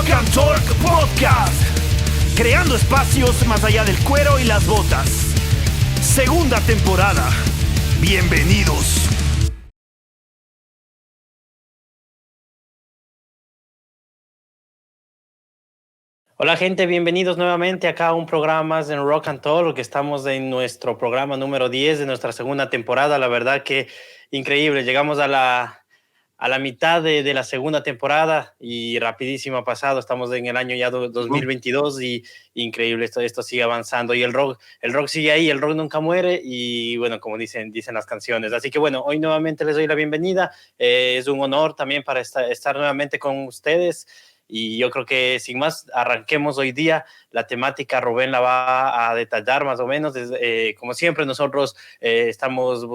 Rock and Talk Podcast, creando espacios más allá del cuero y las botas. Segunda temporada. Bienvenidos. Hola gente, bienvenidos nuevamente acá a un programa más en Rock and Talk, que estamos en nuestro programa número 10 de nuestra segunda temporada. La verdad que increíble, llegamos a la mitad de la segunda temporada y rapidísimo ha pasado, estamos en el año ya 2022 y increíble, esto sigue avanzando y el rock sigue ahí, el rock nunca muere y bueno, como dicen las canciones. Así que bueno, hoy nuevamente les doy la bienvenida, es un honor también para estar nuevamente con ustedes. Y yo creo que sin más, arranquemos hoy día. La temática Rubén la va a detallar más o menos. Como siempre, nosotros estamos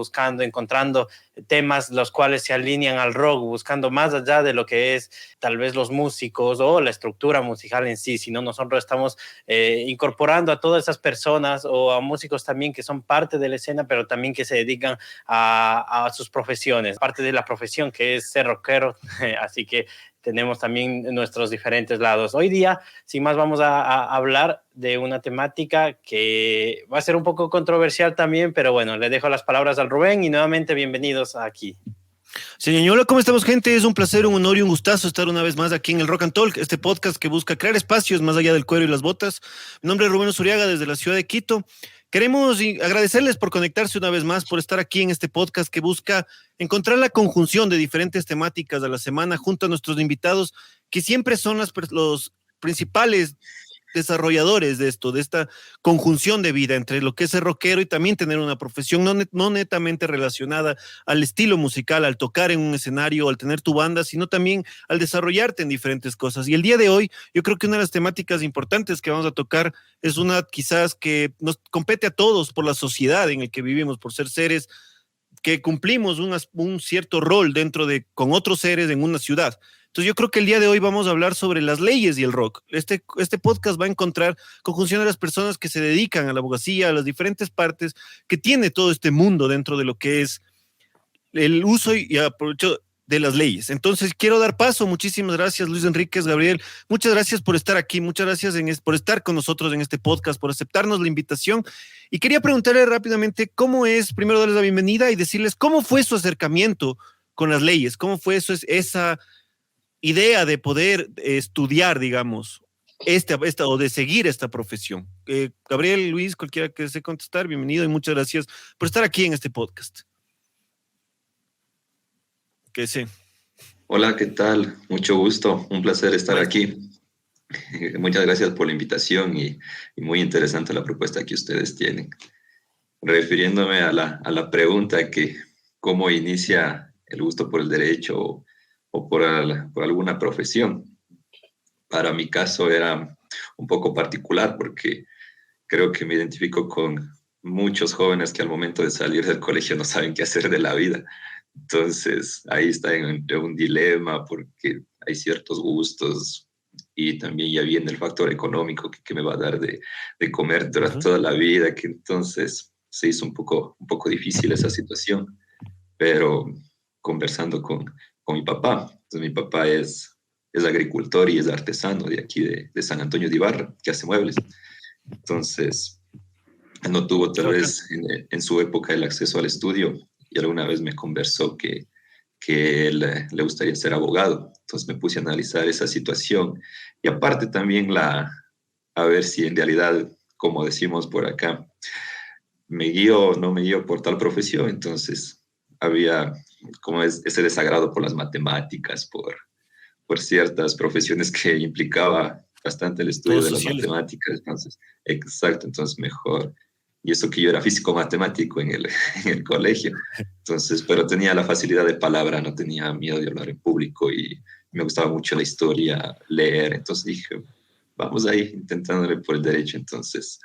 encontrando temas los cuales se alinean al rock, buscando más allá de lo que es tal vez los músicos o la estructura musical en sí, sino nosotros estamos incorporando a todas esas personas o a músicos también que son parte de la escena, pero también que se dedican a sus profesiones, parte de la profesión que es ser rockero. Así que tenemos también nuestros diferentes lados. Hoy día, sin más, vamos a hablar de una temática que va a ser un poco controversial también, pero bueno, le dejo las palabras al Rubén y nuevamente bienvenidos aquí. Señor, hola, ¿cómo estamos, gente? Es un placer, un honor y un gustazo estar una vez más aquí en el Rock and Talk, este podcast que busca crear espacios más allá del cuero y las botas. Mi nombre es Rubén Osuriaga, desde la ciudad de Quito. Queremos agradecerles por conectarse una vez más, por estar aquí en este podcast que busca encontrar la conjunción de diferentes temáticas de la semana junto a nuestros invitados, que siempre son los principales desarrolladores de esto, de esta conjunción de vida entre lo que es ser rockero y también tener una profesión no netamente relacionada al estilo musical, al tocar en un escenario, al tener tu banda, sino también al desarrollarte en diferentes cosas. Y el día de hoy, yo creo que una de las temáticas importantes que vamos a tocar es una quizás que nos compete a todos por la sociedad en la que vivimos, por ser seres que cumplimos un cierto rol con otros seres en una ciudad. Entonces yo creo que el día de hoy vamos a hablar sobre las leyes y el rock. Este podcast va a encontrar conjunción de las personas que se dedican a la abogacía, a las diferentes partes que tiene todo este mundo dentro de lo que es el uso y aprovecho de las leyes. Entonces quiero dar paso. Muchísimas gracias, Luis Enríquez, Gabriel. Muchas gracias por estar aquí. Muchas gracias por estar con nosotros en este podcast, por aceptarnos la invitación. Y quería preguntarle rápidamente cómo es, primero darles la bienvenida y decirles cómo fue su acercamiento con las leyes, cómo fue esa idea de poder estudiar, digamos, o de seguir esta profesión. Gabriel, Luis, cualquiera que desee contestar, bienvenido y muchas gracias por estar aquí en este podcast. Que sí. Hola, ¿qué tal? Mucho gusto, un placer estar aquí. Muchas gracias por la invitación y muy interesante la propuesta que ustedes tienen. Refiriéndome a la pregunta que cómo inicia el gusto por el derecho o por alguna profesión. Para mi caso era un poco particular porque creo que me identifico con muchos jóvenes que al momento de salir del colegio no saben qué hacer de la vida. Entonces, ahí está entre un dilema porque hay ciertos gustos y también ya viene el factor económico que me va a dar de comer durante toda la vida, que entonces se hizo un poco difícil esa situación, pero conversando con mi papá, entonces mi papá es agricultor y es artesano de aquí de San Antonio de Ibarra, que hace muebles. Entonces, no tuvo tal vez en su época el acceso al estudio y alguna vez me conversó que él le gustaría ser abogado. Entonces me puse a analizar esa situación y aparte también a ver si en realidad, como decimos por acá, me guío o no me guío por tal profesión. Entonces había como ese desagrado por las matemáticas, por ciertas profesiones que implicaba bastante el estudio de las matemáticas. Entonces, exacto, entonces mejor. Y eso que yo era físico matemático en el colegio. Entonces, pero tenía la facilidad de palabra, no tenía miedo de hablar en público y me gustaba mucho la historia, leer. Entonces dije, vamos ahí intentándole por el derecho. Entonces,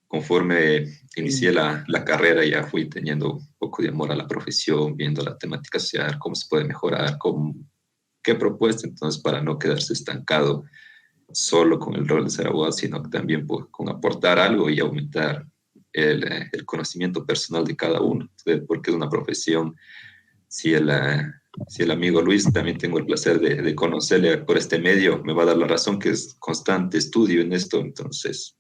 conforme inicié la carrera, ya fui teniendo un poco de amor a la profesión, viendo la temática social, cómo se puede mejorar, qué propuesta, entonces, para no quedarse estancado solo con el rol de ser abogado, sino que también con aportar algo y aumentar el conocimiento personal de cada uno, porque es una profesión, si si el amigo Luis, también tengo el placer de conocerle por este medio, me va a dar la razón que es constante estudio en esto, entonces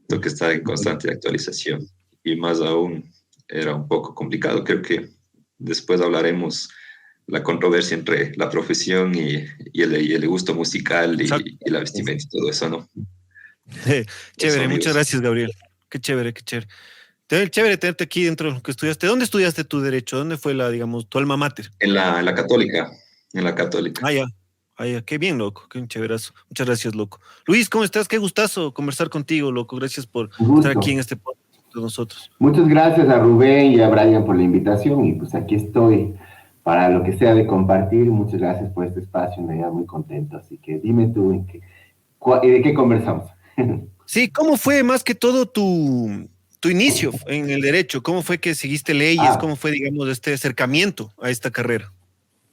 tengo que estar en constante actualización. Y más aún, era un poco complicado. Creo que después hablaremos la controversia entre la profesión y el gusto musical y la vestimenta y todo eso, ¿no? Chévere, Eso, muchas amigos. gracias, Gabriel. Qué chévere, qué chévere. Chévere tenerte aquí dentro de lo que estudiaste. ¿Dónde estudiaste tu derecho? ¿Dónde fue digamos, tu alma mater? En la católica, en la católica. Ah, ya. Ah, ya. Qué bien, loco. Qué chéverazo. Muchas gracias, loco. Luis, ¿cómo estás? Qué gustazo conversar contigo, loco. Gracias por Un gusto. estar aquí en este podcast de nosotros. Muchas gracias a Rubén y a Brian por la invitación y pues aquí estoy para lo que sea de compartir. Muchas gracias por este espacio, me da muy contento. Así que dime tú de qué conversamos. Sí, ¿cómo fue más que todo tu inicio en el derecho? ¿Cómo fue que seguiste leyes? ¿Cómo fue, digamos, este acercamiento a esta carrera?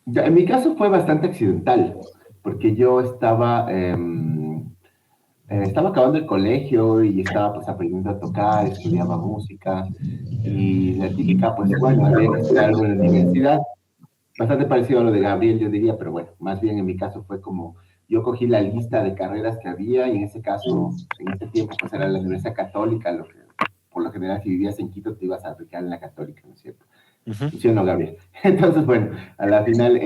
En mi caso fue bastante accidental, porque yo estaba acabando el colegio y estaba pues aprendiendo a tocar, estudiaba música y la típica, pues bueno, había que estudiar algo en la universidad. Bastante parecido a lo de Gabriel, yo diría, pero bueno, más bien en mi caso fue como yo cogí la lista de carreras que había y en ese caso, en ese tiempo, pues era la Universidad Católica, por lo general si vivías en Quito te ibas a aplicar en la Católica, ¿no es cierto? ¿Sí o no, Gabriel? Entonces, bueno, a la final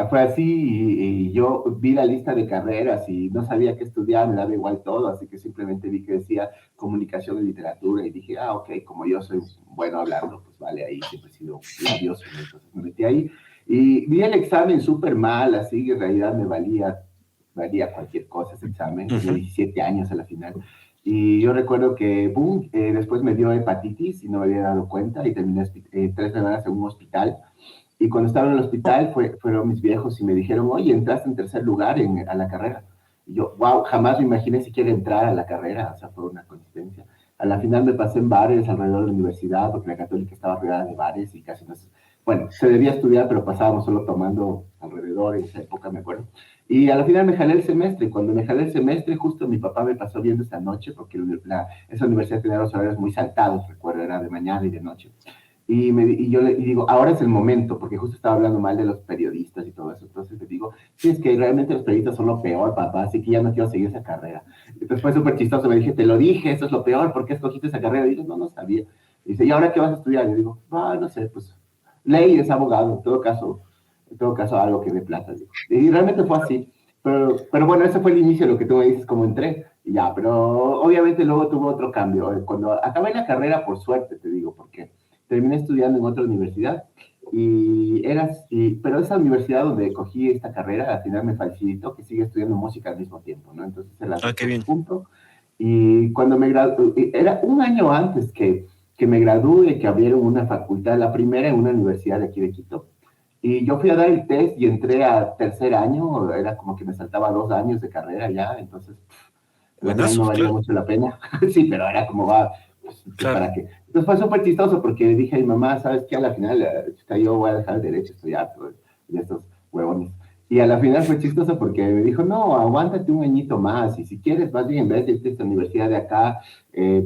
fue así y yo vi la lista de carreras y no sabía qué estudiar, me daba igual todo, así que simplemente vi que decía comunicación y literatura y dije, ok, como yo soy bueno hablando, pues vale, ahí siempre he sido labioso, entonces me metí ahí. Y vi el examen súper mal, así en realidad me valía cualquier cosa ese examen, tenía 17 años a la final. Y yo recuerdo que, boom, después me dio hepatitis y no me había dado cuenta y terminé 3 semanas en un hospital. Y cuando estaba en el hospital fueron mis viejos y me dijeron, oye, entraste en tercer lugar a la carrera. Y yo, wow, jamás me imaginé siquiera entrar a la carrera, o sea, fue una coincidencia. A la final me pasé en bares alrededor de la universidad, porque la Católica estaba rodeada de bares y casi no se... Bueno, se debía estudiar, pero pasábamos solo tomando alrededor en esa época, me acuerdo. Y a la final me jalé el semestre. Cuando me jalé el semestre, justo mi papá me pasó viendo esa noche, porque esa universidad tenía los horarios muy saltados, recuerdo, era de mañana y de noche. Y yo le digo, ahora es el momento, porque justo estaba hablando mal de los periodistas y todo eso. Entonces le digo, sí, es que realmente los periodistas son lo peor, papá, así que ya no quiero seguir esa carrera. Entonces fue súper chistoso, me dije, te lo dije, eso es lo peor, ¿por qué escogiste esa carrera? Y digo, no sabía. Y dice, ¿y ahora qué vas a estudiar? Y digo, no sé, pues ley es abogado, en todo caso algo que dé plata. Digo. Y realmente fue así. Pero bueno, ese fue el inicio de lo que tú me dices, como entré, y ya, pero obviamente luego tuvo otro cambio. Cuando acabé la carrera, por suerte, te digo, porque terminé estudiando en otra universidad, pero esa universidad donde cogí esta carrera, al final me facilitó que siga estudiando música al mismo tiempo, ¿no? Entonces se las qué bien. junto. Y cuando me gradué, era un año antes que me gradué, que abrieron una facultad, la primera en una universidad de aquí de Quito. Y yo fui a dar el test y entré a tercer año, era como que me saltaba 2 años de carrera ya, entonces Buenazo, no valía claro. mucho la pena. Sí, pero era como va, pues, Claro. ¿para qué? Entonces fue súper chistoso porque dije a mi mamá, ¿sabes qué? A la final yo voy a dejar el derecho, estoy harto de estos huevones. Y a la final fue chistoso porque me dijo, no, aguántate un añito más y si quieres, más bien en vez de irte a esta universidad de acá,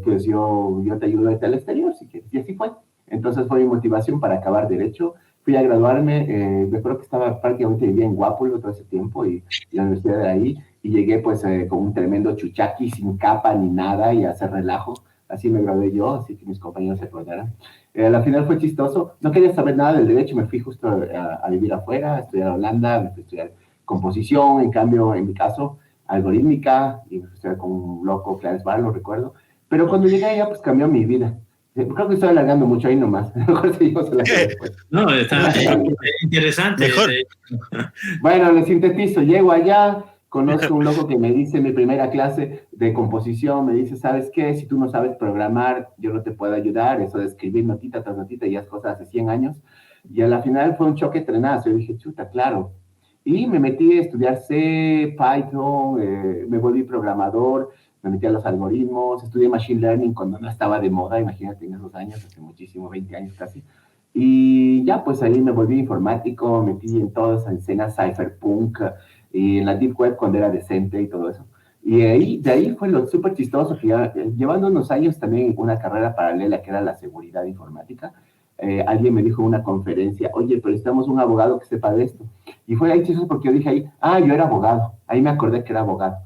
pues yo te ayudo a irte al exterior, si quieres. Y así fue. Entonces fue mi motivación para acabar derecho. Fui a graduarme, me acuerdo que estaba prácticamente vivía en Guápulo todo ese tiempo y la universidad de ahí, y llegué pues con un tremendo chuchaqui, sin capa ni nada y a hacer relajo. Así me gradué yo, así que mis compañeros se acordaran. A la final fue chistoso, no quería saber nada del derecho, me fui justo a vivir afuera, a estudiar a Holanda, me fui a estudiar composición, en cambio, en mi caso, algorítmica, y me fui a estudiar con un loco, Clarence Barlow, recuerdo. Pero cuando llegué allá, pues cambió mi vida. Creo que estoy alargando mucho ahí nomás. Mejor seguimos en la después. No, está interesante. Mejor. Bueno, le sintetizo. Llego allá, conozco un loco que me dice en mi primera clase de composición, me dice, ¿sabes qué? Si tú no sabes programar, yo no te puedo ayudar. Eso de escribir notita tras notita y las cosas hace 100 años. Y a la final fue un choque trenazo. Yo dije, chuta, claro. Y me metí a estudiar C, Python, me volví programador, me metí a los algoritmos, estudié Machine Learning cuando no estaba de moda, imagínate, en esos años, hace muchísimo, 20 años casi. Y ya, pues ahí me volví informático, me metí en toda esa escena cypherpunk y en la Deep Web cuando era decente y todo eso. Y de ahí fue lo súper chistoso, que ya, llevando unos años también una carrera paralela que era la seguridad informática, alguien me dijo en una conferencia, oye, pero necesitamos un abogado que sepa de esto. Y fue ahí chistoso porque yo dije ahí, yo era abogado. Ahí me acordé que era abogado.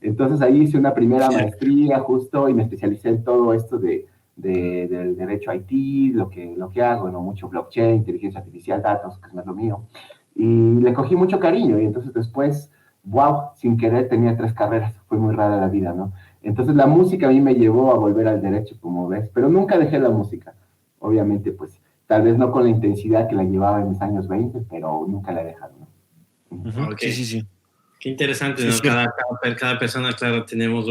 Entonces ahí hice una primera maestría justo y me especialicé en todo esto del derecho IT, lo que hago, ¿no? Mucho blockchain, inteligencia artificial, datos, que no es lo mío. Y le cogí mucho cariño y entonces después, wow, sin querer tenía 3 carreras. Fue muy rara la vida, ¿no? Entonces la música a mí me llevó a volver al derecho, como ves, pero nunca dejé la música. Obviamente, pues, tal vez no con la intensidad que la llevaba en mis años 20, pero nunca la he dejado, ¿no? Okay. Sí. Qué interesante, Sí, ¿no? sí. Cada persona, claro, tenemos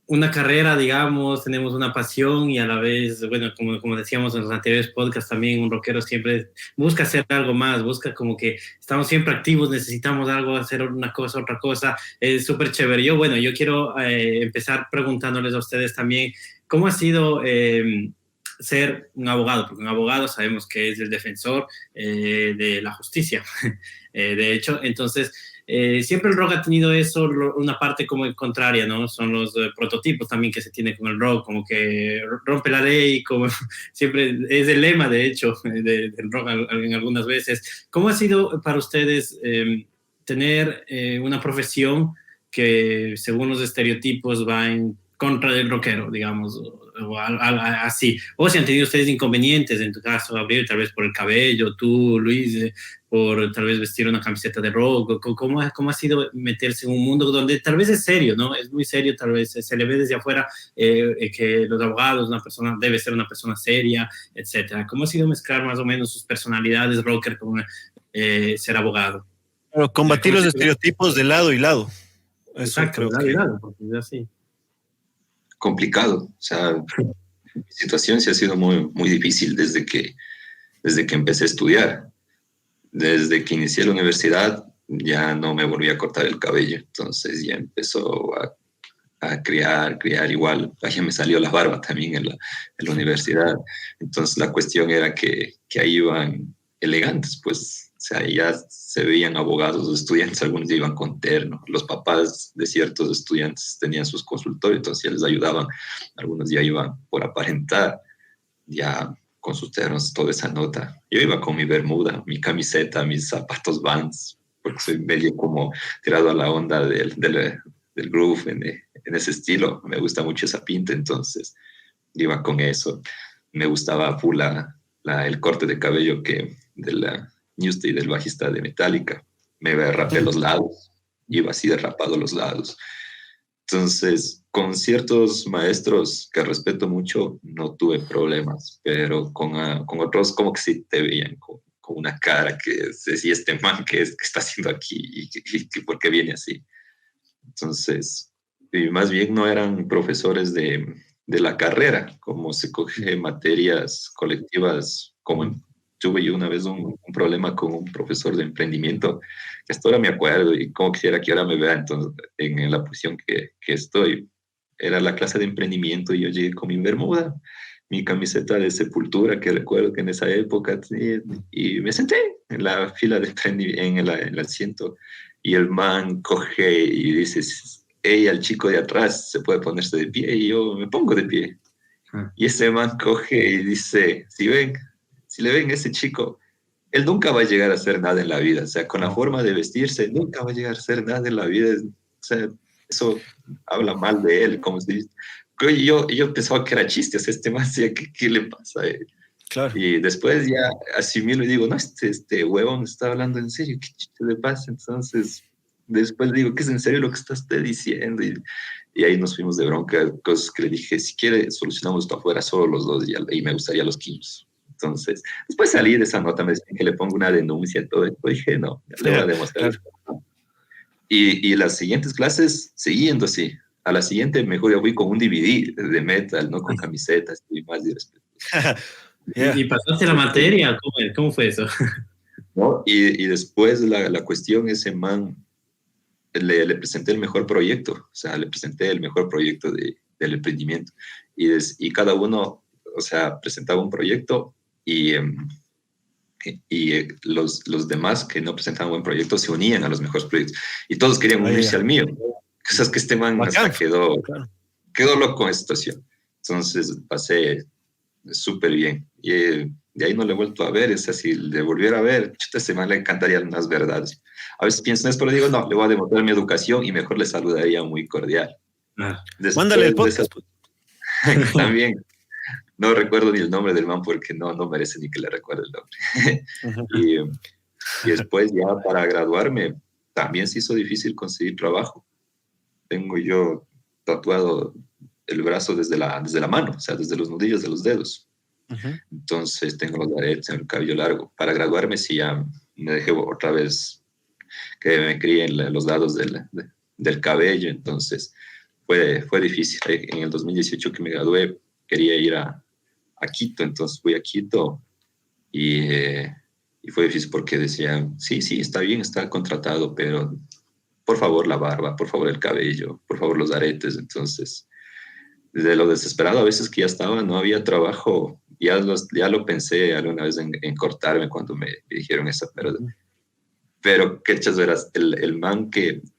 una carrera, digamos, tenemos una pasión y a la vez, bueno, como decíamos en los anteriores podcasts también, un rockero siempre busca hacer algo más, busca como que estamos siempre activos, necesitamos algo, hacer una cosa, otra cosa, es súper chévere. Yo quiero empezar preguntándoles a ustedes también, ¿cómo ha sido ser un abogado? Porque un abogado sabemos que es el defensor de la justicia. De hecho, entonces, siempre el rock ha tenido eso, una parte como contraria, ¿no? Son los prototipos también que se tiene con el rock, como que rompe la ley, como siempre es el lema, de hecho, del rock en algunas veces. ¿Cómo ha sido para ustedes tener una profesión que, según los estereotipos, va en contra del rockero, digamos, o así? O si han tenido ustedes inconvenientes, en tu caso, Gabriel, tal vez por el cabello, tú, Luis, por tal vez vestir una camiseta de rock. ¿Cómo ha sido meterse en un mundo donde tal vez es serio, ¿no? Es muy serio, tal vez se le ve desde afuera que los abogados, una persona debe ser una persona seria, etcétera. ¿Cómo ha sido mezclar más o menos sus personalidades rocker con ser abogado? Pero combatir los estereotipos de lado y lado. Eso exacto, creo que... lado, porque es así. Complicado, o sea, mi situación sí ha sido muy, muy difícil desde que empecé a estudiar. Desde que inicié la universidad ya no me volví a cortar el cabello, entonces ya empezó a criar igual. Ya me salió la barba también en la universidad, entonces la cuestión era que ahí iban elegantes, pues, o sea, ya se veían abogados o estudiantes, algunos ya iban con terno, los papás de ciertos estudiantes tenían sus consultorios, entonces ya les ayudaban, algunos ya iban por aparentar, ya con sus ternos, toda esa nota. Yo iba con mi bermuda, mi camiseta, mis zapatos Vans, porque soy medio como tirado a la onda del groove en ese estilo. Me gusta mucho esa pinta, entonces iba con eso. Me gustaba full el corte de cabello de la Newsted, del bajista de Metallica. Me rapé los lados, iba así derrapado los lados. Entonces, con ciertos maestros que respeto mucho, no tuve problemas, pero con otros como que sí te veían con una cara que decía, este man, ¿qué está haciendo aquí? ¿Y por qué viene así? Entonces, más bien no eran profesores de la carrera, como se coge materias colectivas, tuve yo una vez un problema con un profesor de emprendimiento, que hasta ahora me acuerdo y como quisiera que ahora me vea entonces, en la posición que estoy. Era la clase de emprendimiento y yo llegué con mi bermuda, mi camiseta de Sepultura, que recuerdo que en esa época, y me senté en la fila de en el asiento, y el man coge y dice, hey, al chico de atrás se puede ponerse de pie, y yo me pongo de pie. Y ese man coge y dice, si le ven a ese chico, él nunca va a llegar a hacer nada en la vida. O sea, con la forma de vestirse, nunca va a llegar a hacer nada en la vida. O sea, eso habla mal de él. Como si... yo pensaba que era chiste. O sea, este man decía, ¿qué le pasa? Claro. Y después ya asimilo y digo, no, este huevón está hablando en serio. ¿Qué chiste le pasa? Entonces, después digo, ¿qué es en serio lo que está usted diciendo? Y ahí nos fuimos de bronca. Cosas que le dije, si quiere, solucionamos esto afuera solo los dos y me gustaría los 15. Entonces, después salí de esa nota, me decían que le pongo una denuncia, todo esto. Dije, no, le voy a demostrar. Claro. Y las siguientes clases, siguiendo así. A la siguiente, mejor yo fui con un DVD de metal, no con camisetas y más de respeto. ¿Y pasaste la materia? ¿Cómo fue eso? ¿No? Y después la cuestión, ese man, le presenté el mejor proyecto. O sea, le presenté el mejor proyecto del emprendimiento. Y cada uno, o sea, presentaba un proyecto. Y los demás que no presentaban buen proyecto se unían a los mejores proyectos y todos querían unirse al mío. O sea, es que este man hasta quedó loco con esta situación. Entonces pasé súper bien. Y de ahí no le he vuelto a ver, es así, le volviera a ver, chuta, ese man le encantarían las verdades. A veces pienso en eso, pero digo, no, le voy a demostrar mi educación y mejor le saludaría muy cordial. Mándale el podcast. También, no recuerdo ni el nombre del man porque no merece ni que le recuerde el nombre. y después ya para graduarme, también se hizo difícil conseguir trabajo. Tengo yo tatuado el brazo desde la mano, o sea, desde los nudillos de los dedos. Entonces tengo los aretes, el cabello largo. Para graduarme sí ya me dejé otra vez que me crié en los lados del cabello, entonces fue difícil. En el 2018 que me gradué quería ir a Quito, entonces fui a Quito y fue difícil porque decían, sí, está bien, está contratado, pero por favor la barba, por favor el cabello, por favor los aretes. Entonces, desde lo desesperado a veces que ya estaba, no había trabajo, ya lo pensé alguna vez en cortarme cuando me dijeron eso, pero qué chas verás, el man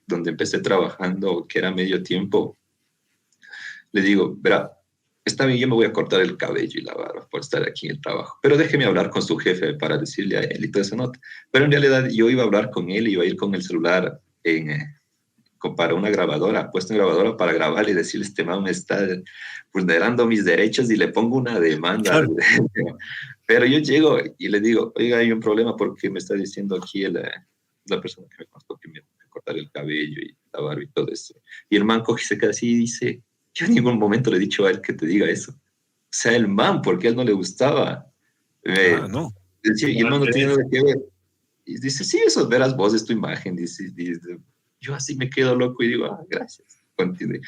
donde empecé trabajando, que era medio tiempo, le digo, verá, está bien, yo me voy a cortar el cabello y la barba por estar aquí en el trabajo, pero déjeme hablar con su jefe para decirle a él y toda esa nota. Pero en realidad yo iba a hablar con él y iba a ir con el celular para una grabadora, puesto en grabadora para grabar y decirle, este man me está vulnerando mis derechos y le pongo una demanda. Claro. Pero yo llego y le digo, oiga, hay un problema porque me está diciendo aquí la persona que me costó que me cortar el cabello y la barba y todo eso. Y el man coge y se queda así y dice, yo en ningún momento le he dicho a él que te diga eso. O sea, el man, porque a él no le gustaba. No. Decía, y el man no tiene nada que ver. Y dice, sí, eso verás vos, es tu imagen. Dice, yo así me quedo loco y digo, gracias. Continúe.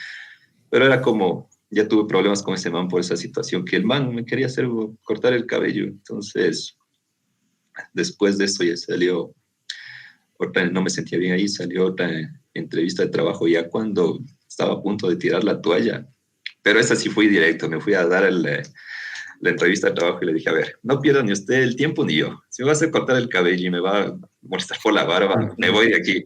Pero era como, ya tuve problemas con ese man por esa situación, que el man me quería hacer cortar el cabello. Entonces, después de eso ya salió otra, no me sentía bien ahí, salió otra entrevista de trabajo ya cuando estaba a punto de tirar la toalla. Pero esa sí fui directo, me fui a dar la entrevista de trabajo y le dije, a ver, no pierda ni usted el tiempo ni yo. Si me va a hacer cortar el cabello y me va a molestar por la barba, me voy de aquí.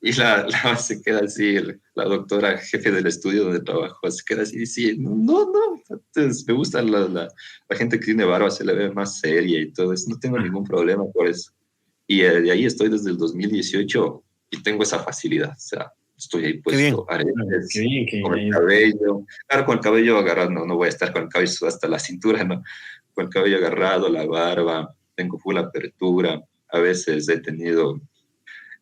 Y la se queda así, la doctora jefe del estudio donde trabajo, se queda así, dice, no, entonces, me gusta la gente que tiene barba, se le ve más seria y todo eso, no tengo ningún problema por eso. Y de ahí estoy desde el 2018 y tengo esa facilidad, o sea, estoy ahí puesto aretes, con el cabello, claro, con el cabello agarrado, no voy a estar con el cabello hasta la cintura, no, con el cabello agarrado, la barba, tengo full apertura, a veces he tenido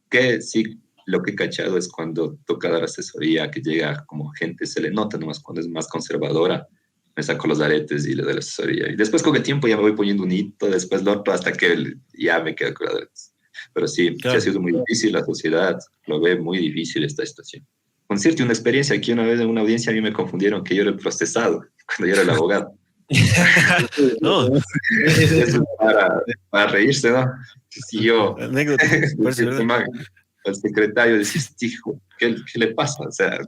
que sí. Lo que he cachado es cuando toca dar asesoría, que llega como gente, se le nota nomás cuando es más conservadora, me saco los aretes y le doy la asesoría. Y después con el tiempo ya me voy poniendo un hito, después lo otro, hasta que ya me quedo con los aretes. Pero sí, claro. Sí ha sido muy difícil, la sociedad lo ve muy difícil esta situación. Con cierto, una experiencia aquí una vez en una audiencia a mí me confundieron que yo era el procesado, cuando yo era el abogado. No. Eso para reírse, ¿no? Si yo... Anécdota, el secretario dice, hijo, ¿qué le pasa? O sea,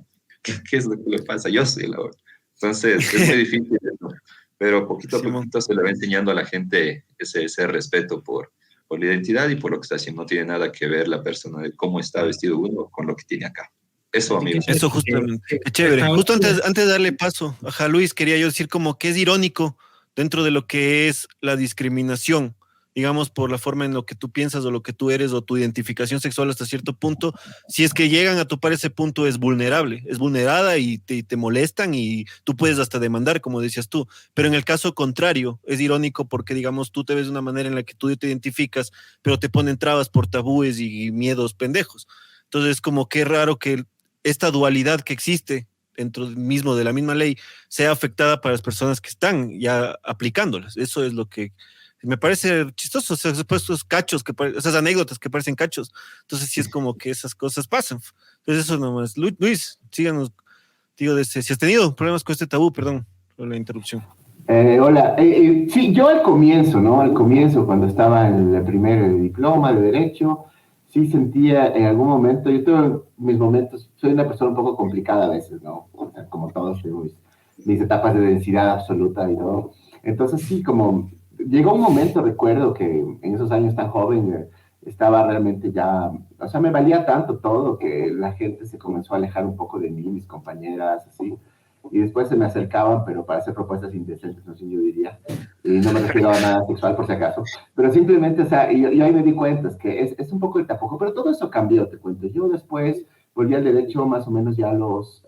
¿qué es lo que le pasa? Yo soy el abogado. Entonces, es muy difícil eso, pero poquito a poquito se le va enseñando a la gente ese respeto por la identidad y por lo que está haciendo. No tiene nada que ver la persona de cómo está vestido uno con lo que tiene acá. Eso, amigos. Eso justamente. Qué chévere. Justo antes de darle paso, Luis, quería yo decir como que es irónico dentro de lo que es la discriminación, digamos, por la forma en lo que tú piensas o lo que tú eres o tu identificación sexual hasta cierto punto, si es que llegan a topar ese punto es vulnerable, es vulnerada y te molestan y tú puedes hasta demandar, como decías tú, pero en el caso contrario, es irónico porque, digamos, tú te ves de una manera en la que tú te identificas, pero te ponen trabas por tabúes y miedos pendejos. Entonces, como que es raro que esta dualidad que existe dentro mismo de la misma ley sea afectada para las personas que están ya aplicándolas. Eso es lo que me parece chistoso, o sea, estos cachos, esas anécdotas que parecen cachos. Entonces sí es como que esas cosas pasan. Entonces eso nomás. Luis, síganos, digo, si has tenido problemas con este tabú, perdón por la interrupción. Hola, sí, yo al comienzo, ¿no? Al comienzo, cuando estaba en el primer diploma de Derecho, sí sentía en algún momento, yo tengo mis momentos, soy una persona un poco complicada a veces, ¿no? O sea, como todos, mis etapas de densidad absoluta y todo. Entonces sí, como... Llegó un momento, recuerdo, que en esos años tan joven estaba realmente ya, o sea, me valía tanto todo que la gente se comenzó a alejar un poco de mí, mis compañeras, así. y después se me acercaban, pero para hacer propuestas indecentes, no sé, yo diría, y no me refiero a nada sexual por si acaso, pero simplemente, o sea, yo ahí me di cuenta, es que es un poco el tapujo, pero todo eso cambió, te cuento. Yo después volví al derecho más o menos ya a los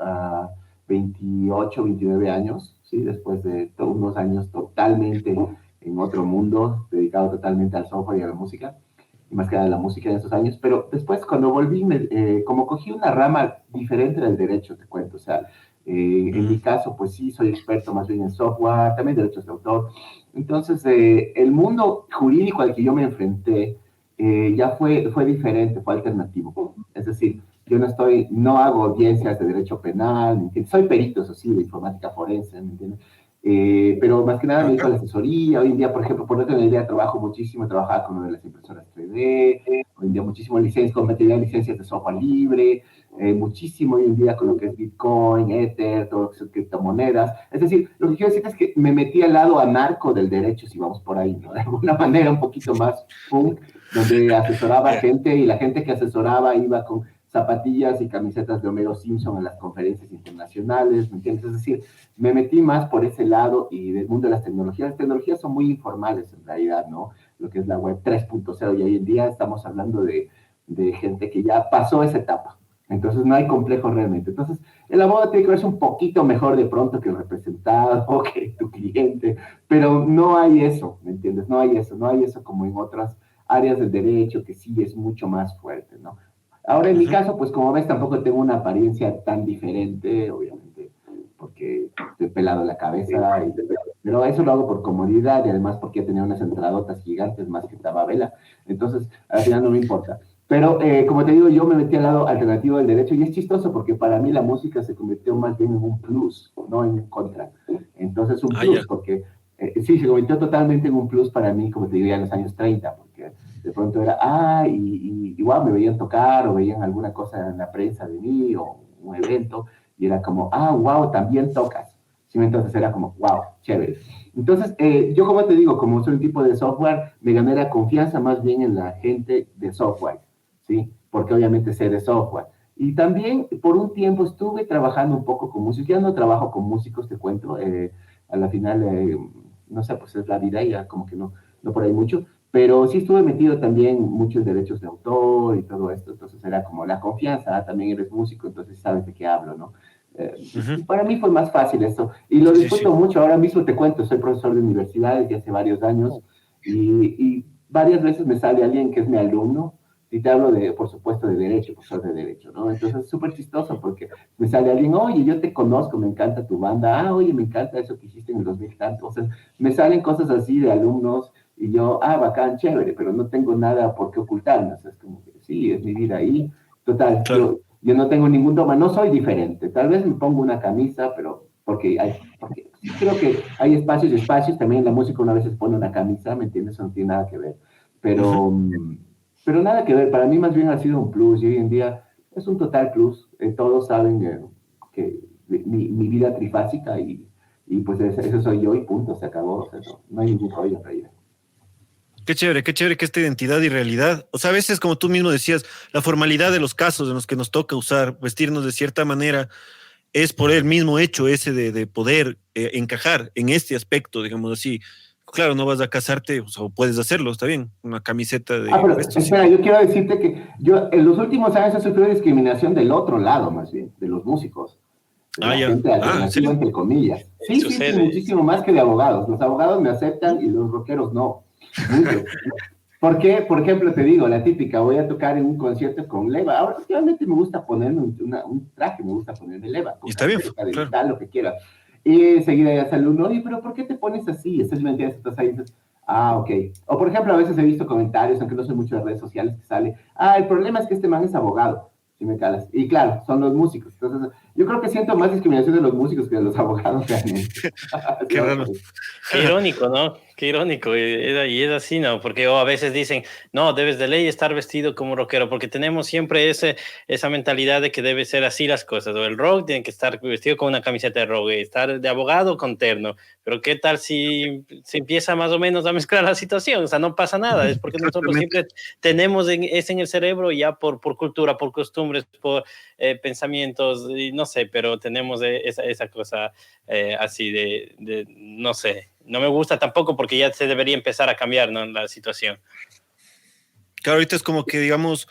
28, 29 años, ¿sí? Después de unos años totalmente en otro mundo, dedicado totalmente al software y a la música, y más que a la música en esos años, pero después cuando volví, como cogí una rama diferente del derecho, te cuento, o sea, en mi caso, pues sí, soy experto más bien en software, también derechos de autor. Entonces, el mundo jurídico al que yo me enfrenté ya fue diferente, fue alternativo. Es decir, yo no hago audiencias de derecho penal, ¿me entiendes? Soy perito, eso sí, de informática forense, ¿me entiendes? Pero más que nada me dedico a la asesoría. Hoy en día, por ejemplo, por no tener idea, trabajo muchísimo, trabajaba con una de las impresoras 3D, hoy en día muchísimo con licencias de software libre, muchísimo hoy en día con lo que es Bitcoin, Ether, todo lo que son criptomonedas. Es decir, lo que quiero decir es que me metí al lado anarco del derecho, si vamos por ahí, ¿no? De alguna manera un poquito más punk, donde asesoraba gente y la gente que asesoraba iba con zapatillas y camisetas de Homero Simpson en las conferencias internacionales, ¿me entiendes? Es decir, me metí más por ese lado y del mundo de las tecnologías. Las tecnologías son muy informales en realidad, ¿no? Lo que es la web 3.0 y hoy en día estamos hablando de gente que ya pasó esa etapa. Entonces no hay complejo realmente. Entonces el abogado tiene que verse un poquito mejor de pronto que el representado o que tu cliente, pero no hay eso, ¿me entiendes? No hay eso como en otras áreas del derecho que sí es mucho más fuerte, ¿no? Ahora, en mi caso, pues como ves, tampoco tengo una apariencia tan diferente, obviamente, porque estoy pelado en la cabeza, pero eso lo hago por comodidad y además porque tenía unas entradotas gigantes más que Tababela, entonces al final no me importa. Pero, como te digo, yo me metí al lado alternativo del derecho y es chistoso porque para mí la música se convirtió más bien en un plus, no en un contra. Entonces, un plus, porque sí, se convirtió totalmente en un plus para mí, como te digo, ya en los años 30, porque de pronto era, igual me veían tocar o veían alguna cosa en la prensa de mí o un evento y era como, wow, también tocas. ¿Sí? Entonces era como, wow, chévere. Entonces, yo como te digo, como soy un tipo de software, me gané la confianza más bien en la gente de software, ¿sí? Porque obviamente sé de software. Y también por un tiempo estuve trabajando un poco con músicos. Ya no trabajo con músicos, te cuento. A la final, no sé, pues es la vida y ya como que no por ahí mucho. Pero sí estuve metido también muchos derechos de autor y todo esto. Entonces era como la confianza, también eres músico, entonces sabes de qué hablo, ¿no? Para mí fue más fácil eso. Y lo disfruto mucho. Ahora mismo te cuento, soy profesor de universidad desde hace varios años y varias veces me sale alguien que es mi alumno. Y te hablo por supuesto, de derecho, profesor de derecho, ¿no? Entonces es súper chistoso porque me sale alguien, oye, yo te conozco, me encanta tu banda, oye, me encanta eso que hiciste en el 2000 tanto. O sea, me salen cosas así de alumnos y yo, bacán, chévere, pero no tengo nada por qué ocultarme. O sea, es como que sí, es mi vida ahí. Total, claro. Yo no tengo ningún dogma, no soy diferente. Tal vez me pongo una camisa, pero porque creo que hay espacios y espacios. También en la música una vez se pone una camisa, ¿me entiendes? Eso no tiene nada que ver. Pero nada que ver, para mí más bien ha sido un plus y hoy en día es un total plus. Todos saben que mi vida trifásica y pues eso soy yo y punto, se acabó. O sea, no hay ningún rollo en realidad. Qué chévere que esta identidad y realidad, o sea, a veces como tú mismo decías, la formalidad de los casos en los que nos toca usar, vestirnos de cierta manera, es por el mismo hecho ese de poder encajar en este aspecto, digamos así. Claro, no vas a casarte, o puedes hacerlo, está bien, una camiseta de... pero espera, yo quiero decirte que yo en los últimos años he sufrido discriminación del otro lado, más bien, de los músicos. De la gente alternativa, entre comillas. Sí, muchísimo más que de abogados. Los abogados me aceptan y los rockeros no. Mucho. ¿Por qué? Por ejemplo, te digo, la típica, voy a tocar en un concierto con leva. Ahora, últimamente me gusta ponerme un traje, me gusta ponerme leva. Y está bien, claro. Tal, lo que quiera. Y enseguida ya sale uno, oye, pero ¿por qué te pones así? Eso es mentira, estás ahí. Entonces, ok. O por ejemplo, a veces he visto comentarios, aunque no soy mucho de redes sociales, que sale, el problema es que este man es abogado. Si me calas. Y claro, son los músicos. Entonces, yo creo que siento más discriminación de los músicos que de los abogados realmente. Qué raro. Qué irónico, ¿no? Qué irónico, y es así, ¿no? Porque a veces dicen, no, debes de ley estar vestido como rockero, porque tenemos siempre esa mentalidad de que debe ser así las cosas, o el rock tiene que estar vestido con una camiseta de rock, y estar de abogado con terno, pero ¿qué tal si se empieza más o menos a mezclar la situación? O sea, no pasa nada, es porque nosotros siempre tenemos eso en el cerebro ya por cultura, por costumbres, por pensamientos, y no sé, pero tenemos esa cosa así no sé. No me gusta tampoco porque ya se debería empezar a cambiar, ¿no? La situación. Claro, ahorita es como que, digamos,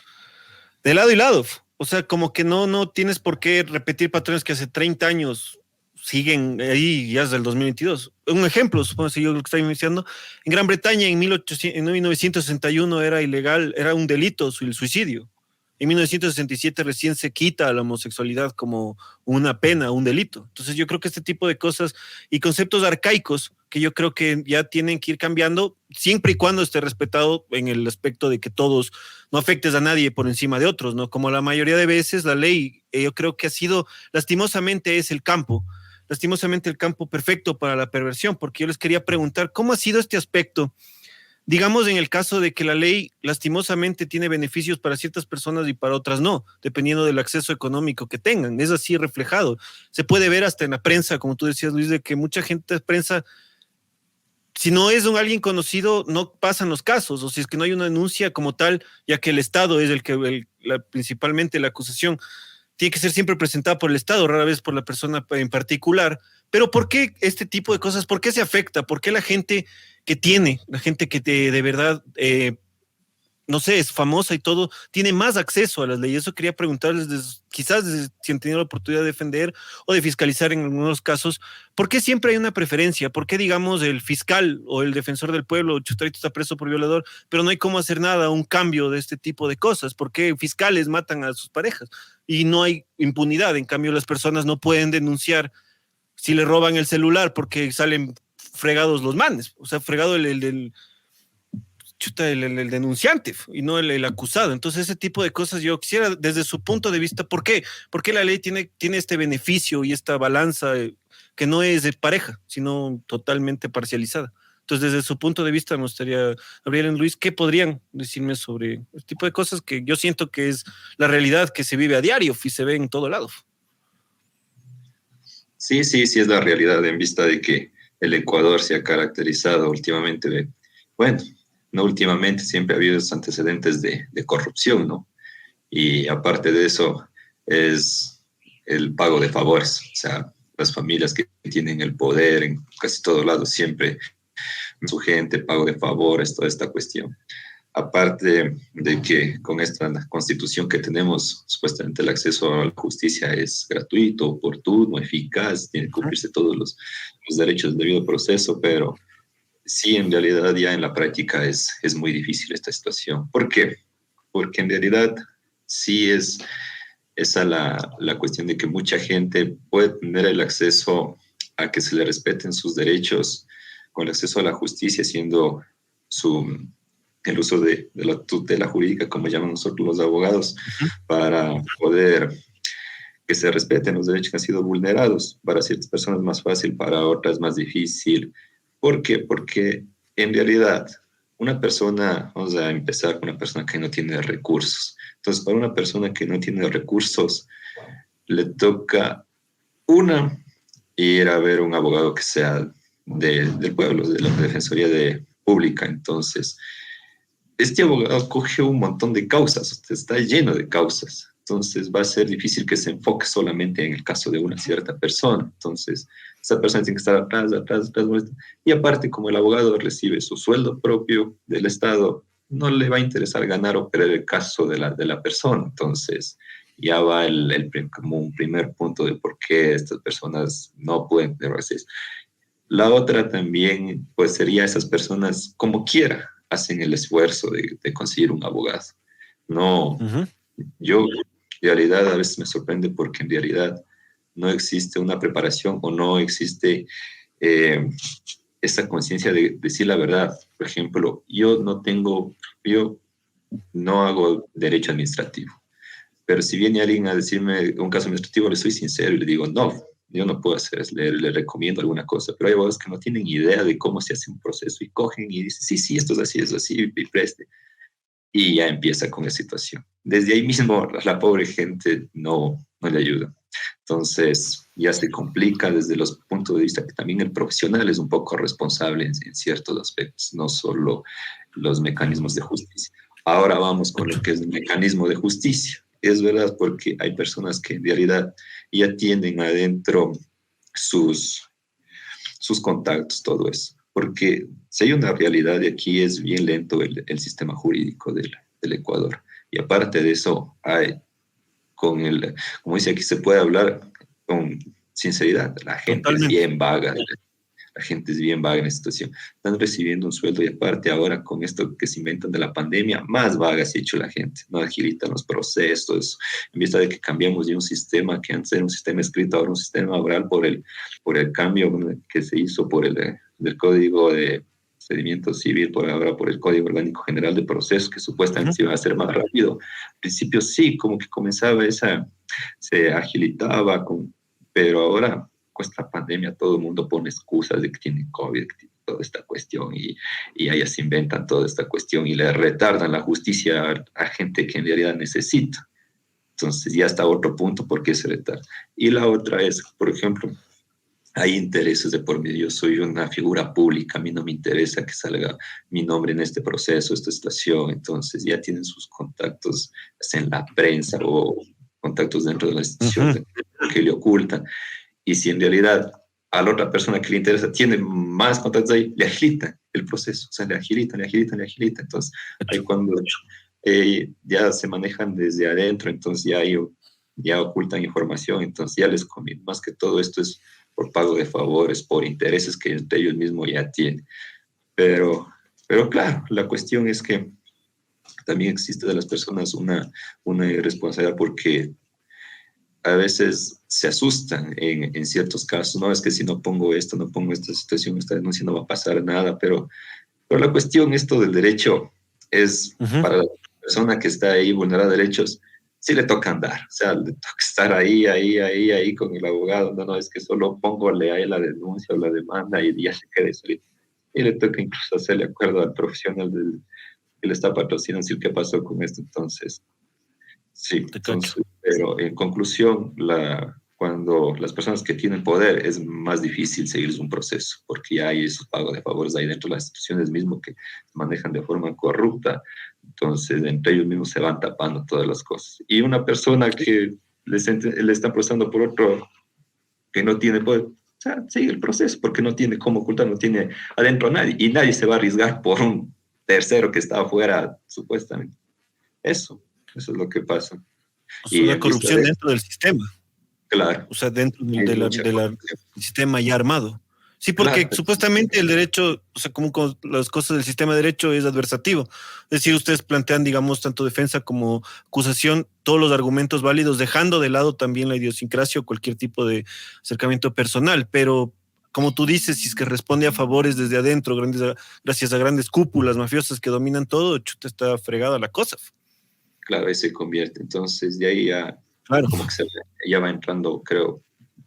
de lado y lado. O sea, como que no tienes por qué repetir patrones que hace 30 años siguen ahí ya desde el 2022. Un ejemplo, supongo que yo lo que estaba iniciando, en Gran Bretaña en 1961 era ilegal, era un delito el suicidio. En 1967 recién se quita la homosexualidad como una pena, un delito. Entonces yo creo que este tipo de cosas y conceptos arcaicos que yo creo que ya tienen que ir cambiando siempre y cuando esté respetado en el aspecto de que todos no afectes a nadie por encima de otros, ¿no? Como la mayoría de veces la ley, yo creo que ha sido, lastimosamente es el campo perfecto para la perversión, porque yo les quería preguntar, ¿cómo ha sido este aspecto? Digamos en el caso de que la ley lastimosamente tiene beneficios para ciertas personas y para otras no, dependiendo del acceso económico que tengan. Es así reflejado. Se puede ver hasta en la prensa, como tú decías, Luis, de que mucha gente de prensa, si no es alguien conocido, no pasan los casos, o si es que no hay una denuncia como tal, ya que el Estado es principalmente la acusación, tiene que ser siempre presentada por el Estado, rara vez por la persona en particular. Pero ¿por qué este tipo de cosas? ¿Por qué se afecta? ¿Por qué la gente que de verdad, no sé, es famosa y todo, tiene más acceso a las leyes? Eso quería preguntarles, quizás si han tenido la oportunidad de defender o de fiscalizar en algunos casos, ¿por qué siempre hay una preferencia? ¿Por qué, digamos, el fiscal o el defensor del pueblo, Chutarito, está preso por violador, pero no hay cómo hacer nada, un cambio de este tipo de cosas? ¿Por qué fiscales matan a sus parejas y no hay impunidad? En cambio, las personas no pueden denunciar si le roban el celular porque salen fregados los manes, o sea, fregado el denunciante y no el acusado. Entonces, ese tipo de cosas yo quisiera, desde su punto de vista, ¿por qué? ¿Por qué la ley tiene este beneficio y esta balanza que no es de pareja, sino totalmente parcializada? Entonces, desde su punto de vista, me gustaría, Gabriel y Luis, ¿qué podrían decirme sobre este tipo de cosas que yo siento que es la realidad que se vive a diario y se ve en todo lado? Sí, es la realidad en vista de que el Ecuador se ha caracterizado últimamente bueno, no últimamente, siempre ha habido antecedentes de corrupción, ¿no? Y aparte de eso es el pago de favores, o sea, las familias que tienen el poder en casi todos lados, siempre su gente, pago de favores, toda esta cuestión. Aparte de que con esta constitución que tenemos, supuestamente el acceso a la justicia es gratuito, oportuno, eficaz, tiene que cumplirse todos los derechos del debido proceso, pero sí, en realidad ya en la práctica es muy difícil esta situación. ¿Por qué? Porque en realidad sí es esa la cuestión de que mucha gente puede tener el acceso a que se le respeten sus derechos con el acceso a la justicia, siendo el uso de la tutela jurídica, como llaman nosotros los abogados, para poder que se respeten los derechos que han sido vulnerados. Para ciertas personas más fácil, para otras más difícil. ¿Por qué? Porque en realidad una persona, vamos a empezar con una persona que no tiene recursos. Entonces, para una persona que no tiene recursos, le toca ir a ver un abogado que sea del pueblo, de la Defensoría Pública. Entonces, este abogado coge un montón de causas, está lleno de causas. Entonces va a ser difícil que se enfoque solamente en el caso de una cierta persona. Entonces, esa persona tiene que estar atrás. Y aparte, como el abogado recibe su sueldo propio del Estado, no le va a interesar ganar o perder el caso de la persona. Entonces, ya va como un primer punto de por qué estas personas no pueden tener acceso. La otra también, pues, sería esas personas, como quiera, hacen el esfuerzo de conseguir un abogado. No, yo en realidad a veces me sorprende porque en realidad no existe una preparación o no existe esa conciencia de decir la verdad. Por ejemplo, yo no hago derecho administrativo, pero si viene alguien a decirme un caso administrativo, le soy sincero y le digo, no yo no puedo hacer es le recomiendo alguna cosa, pero hay abogados que no tienen idea de cómo se hace un proceso y cogen y dicen, sí, esto es así, y preste. Y ya empieza con la situación. Desde ahí mismo la pobre gente no le ayuda. Entonces ya se complica desde los puntos de vista que también el profesional es un poco responsable en ciertos aspectos, no solo los mecanismos de justicia. Ahora vamos con lo que es el mecanismo de justicia. Es verdad, porque hay personas que en realidad ya tienen adentro sus contactos, todo eso. Porque si hay una realidad de aquí, es bien lento el sistema jurídico del Ecuador. Y aparte de eso, hay, como dice aquí, se puede hablar con sinceridad. La gente es bien vaga. La gente es bien vaga en la situación. Están recibiendo un sueldo y aparte ahora con esto que se inventan de la pandemia, más vaga se ha hecho la gente. No agilitan los procesos. En vista de que cambiamos de un sistema que antes era un sistema escrito, ahora un sistema oral por el cambio que se hizo por del Código de Procedimiento Civil, ahora por el Código Orgánico General de Procesos, que supuestamente se iba a hacer más rápido. Al principio sí, como que comenzaba se agilitaba, pero ahora con esta pandemia todo el mundo pone excusas de que tiene COVID, que tiene toda esta cuestión y ellas se inventan toda esta cuestión y le retardan la justicia a gente que en realidad necesita. Entonces ya está otro punto por qué se retarda. Y la otra es, por ejemplo, hay intereses de por medio. Yo soy una figura pública, a mí no me interesa que salga mi nombre en este proceso, esta situación. Entonces ya tienen sus contactos en la prensa o contactos dentro de la institución que le ocultan. Y si en realidad a la otra persona que le interesa tiene más contactos ahí, le agilitan el proceso, o sea, le agilitan. Entonces, ahí cuando ya se manejan desde adentro, entonces ya ocultan información, entonces ya les conviene. Más que todo esto es por pago de favores, por intereses que entre ellos mismos ya tienen. Pero claro, la cuestión es que también existe de las personas una irresponsabilidad porque a veces se asustan en ciertos casos, no es que si no pongo esta situación, esta denuncia no va a pasar nada, pero la cuestión esto del derecho es para la persona que está ahí vulnerando derechos, sí le toca andar, o sea, le toca estar ahí con el abogado, no, es que solo póngole ahí la denuncia o la demanda y ya se quede solito. Y le toca incluso hacerle acuerdo al profesional que le está patrocinando, decir qué pasó con esto, entonces... Sí, entonces, pero en conclusión, cuando las personas que tienen poder es más difícil seguir un proceso, porque ya hay esos pagos de favores ahí dentro de las instituciones mismo que se manejan de forma corrupta, entonces entre ellos mismos se van tapando todas las cosas. Y una persona que le está procesando por otro que no tiene poder, o sea, sigue el proceso, porque no tiene cómo ocultar, no tiene adentro a nadie, y nadie se va a arriesgar por un tercero que está afuera, supuestamente. Eso es lo que pasa. O sea, la corrupción dentro del sistema. Claro. O sea, dentro del sistema ya armado. Sí, porque claro, supuestamente el derecho, o sea, como con las cosas del sistema de derecho es adversativo. Es decir, ustedes plantean, digamos, tanto defensa como acusación, todos los argumentos válidos, dejando de lado también la idiosincrasia o cualquier tipo de acercamiento personal. Pero, como tú dices, si es que responde a favores desde adentro, gracias a grandes cúpulas mafiosas que dominan todo, chuta, está fregada la cosa. Claro, ahí se convierte. Entonces, de ahí ya, claro, como que ya va entrando, creo,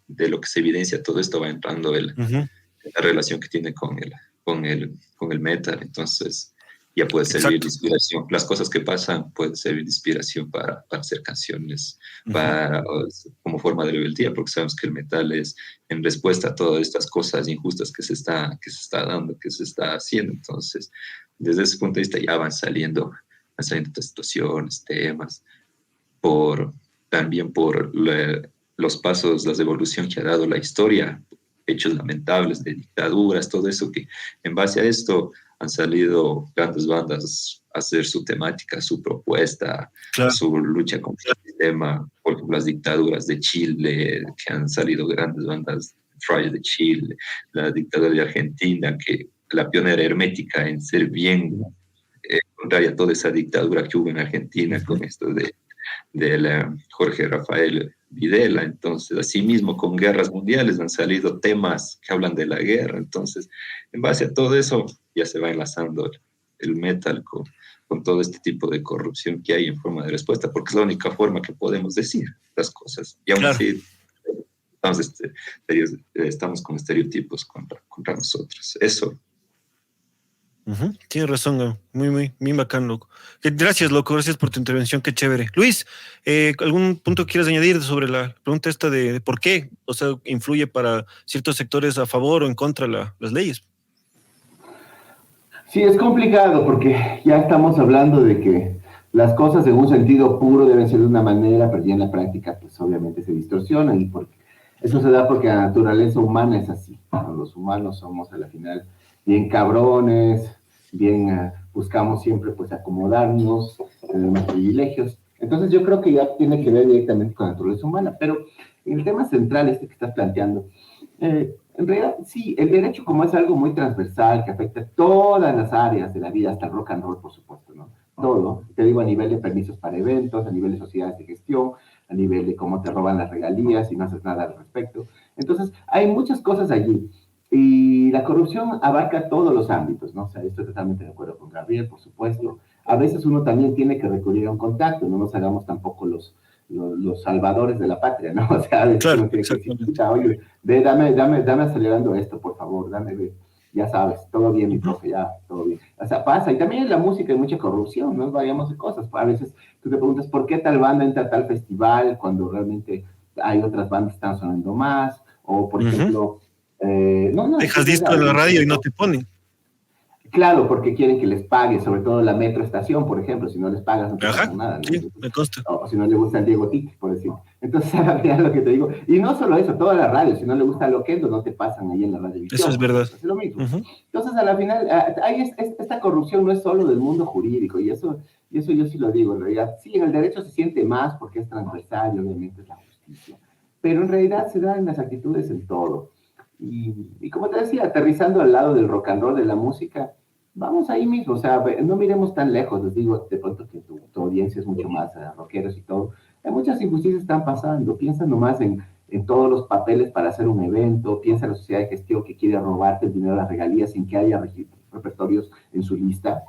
de lo que se evidencia todo esto, va entrando la relación que tiene con el metal. Entonces, ya puede servir de inspiración. Las cosas que pasan pueden servir de inspiración para hacer canciones, como forma de rebeldía, porque sabemos que el metal es en respuesta a todas estas cosas injustas que se está dando, que se está haciendo. Entonces, desde ese punto de vista ya van saliendo estas situaciones, temas, también por los pasos, la evolución que ha dado la historia, hechos lamentables de dictaduras, todo eso que en base a esto han salido grandes bandas a hacer su temática, su propuesta, claro, su lucha contra el sistema, por ejemplo, las dictaduras de Chile, que han salido grandes bandas, Friday de Chile, la dictadura de Argentina, que la pionera hermética en ser bien contraria a toda esa dictadura que hubo en Argentina con esto de Jorge Rafael Videla. Entonces, asimismo, con guerras mundiales han salido temas que hablan de la guerra. Entonces, en base a todo eso, ya se va enlazando el metal con todo este tipo de corrupción que hay en forma de respuesta, porque es la única forma que podemos decir las cosas. Y aún así, estamos con estereotipos contra nosotros. Eso. Tienes razón, muy bacán, loco. Gracias, loco, gracias por tu intervención, qué chévere. Luis, ¿algún punto que quieras añadir sobre la pregunta esta de por qué, o sea, influye para ciertos sectores a favor o en contra las leyes? Sí, es complicado porque ya estamos hablando de que las cosas en un sentido puro deben ser de una manera, pero ya en la práctica pues obviamente se distorsionan, y eso se da porque la naturaleza humana es así, ¿no? Los humanos somos a la final bien cabrones, bien buscamos siempre pues acomodarnos, tenemos privilegios. Entonces yo creo que ya tiene que ver directamente con la naturaleza humana, pero en el tema central este que estás planteando, en realidad sí, el derecho como es algo muy transversal que afecta todas las áreas de la vida, hasta el rock and roll por supuesto, ¿no? Todo, te digo, a nivel de permisos para eventos, a nivel de sociedades de gestión, a nivel de cómo te roban las regalías y no haces nada al respecto. Entonces hay muchas cosas allí. Y la corrupción abarca todos los ámbitos, ¿no? O sea, estoy totalmente de acuerdo con Gabriel, por supuesto. A veces uno también tiene que recurrir a un contacto, no nos hagamos tampoco los salvadores de la patria, ¿no? O sea, a veces Claro, uno tiene que decir, oye, dame acelerando esto, por favor, ya sabes, todo bien, mi profe, ya, todo bien. O sea, pasa, y también en la música hay mucha corrupción, no vayamos de cosas. A veces tú te preguntas, ¿por qué tal banda entra a tal festival cuando realmente hay otras bandas que están sonando más? O, por ejemplo... Dejas disco en la radio y no te ponen. Claro, porque quieren que les pague, sobre todo la metroestación, por ejemplo. Si no les pagas, no te pagan nada, ¿no? Sí, me consta. O si no le gusta el Diego Titi, por decir. Entonces, mira lo que te digo. Y no solo eso, toda la radio. Si no le gusta Loquendo, no te pasan ahí en la radio. Eso es verdad. Es lo mismo. Entonces, a la final, esta corrupción no es solo del mundo jurídico, y eso yo sí lo digo. En realidad, sí, en el derecho se siente más porque es transversal y obviamente es la justicia. Pero en realidad se da en las actitudes en todo. Y como te decía, aterrizando al lado del rock and roll, de la música, vamos ahí mismo, o sea, no miremos tan lejos. Les digo de pronto que tu audiencia es mucho más rockeros y todo. Hay muchas injusticias que están pasando. Piensa nomás en todos los papeles para hacer un evento, piensa en la sociedad de gestión que quiere robarte el dinero de las regalías sin que haya repertorios en su lista,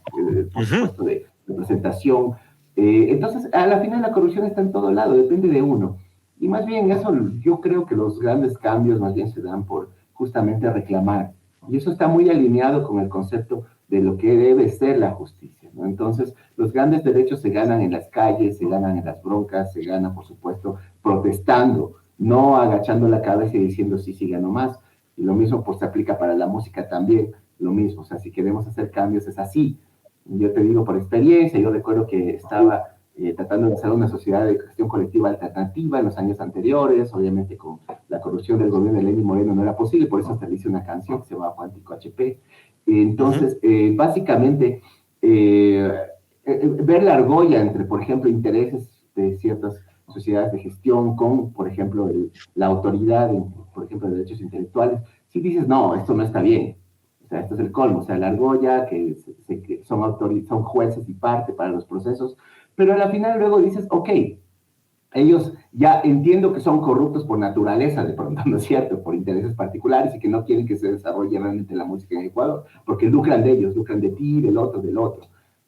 por supuesto, de presentación. Entonces, a la final la corrupción está en todo lado, depende de uno. Y más bien eso, yo creo que los grandes cambios más bien se dan por justamente reclamar. Y eso está muy alineado con el concepto de lo que debe ser la justicia, ¿no? Entonces, los grandes derechos se ganan en las calles, se ganan en las broncas, se ganan, por supuesto, protestando, no agachando la cabeza y diciendo sí, ganó más. Y lo mismo pues se aplica para la música también, lo mismo. O sea, si queremos hacer cambios es así. Yo te digo por experiencia, yo recuerdo que estaba tratando de hacer una sociedad de gestión colectiva alternativa en los años anteriores. Obviamente con la corrupción del gobierno de Lenín Moreno no era posible, por eso hasta le hice una canción que se llama Cuántico HP. Entonces, básicamente, ver la argolla entre, por ejemplo, intereses de ciertas sociedades de gestión con, por ejemplo, la autoridad, por ejemplo, de derechos intelectuales, si dices, no, esto no está bien. O sea, esto es el colmo. O sea, la argolla, que son jueces y parte para los procesos, pero al final luego dices, ok, ellos ya entiendo que son corruptos por naturaleza, de pronto, ¿no es cierto? Por intereses particulares y que no quieren que se desarrolle realmente la música en Ecuador, porque lucran de ellos, lucran de ti, del otro.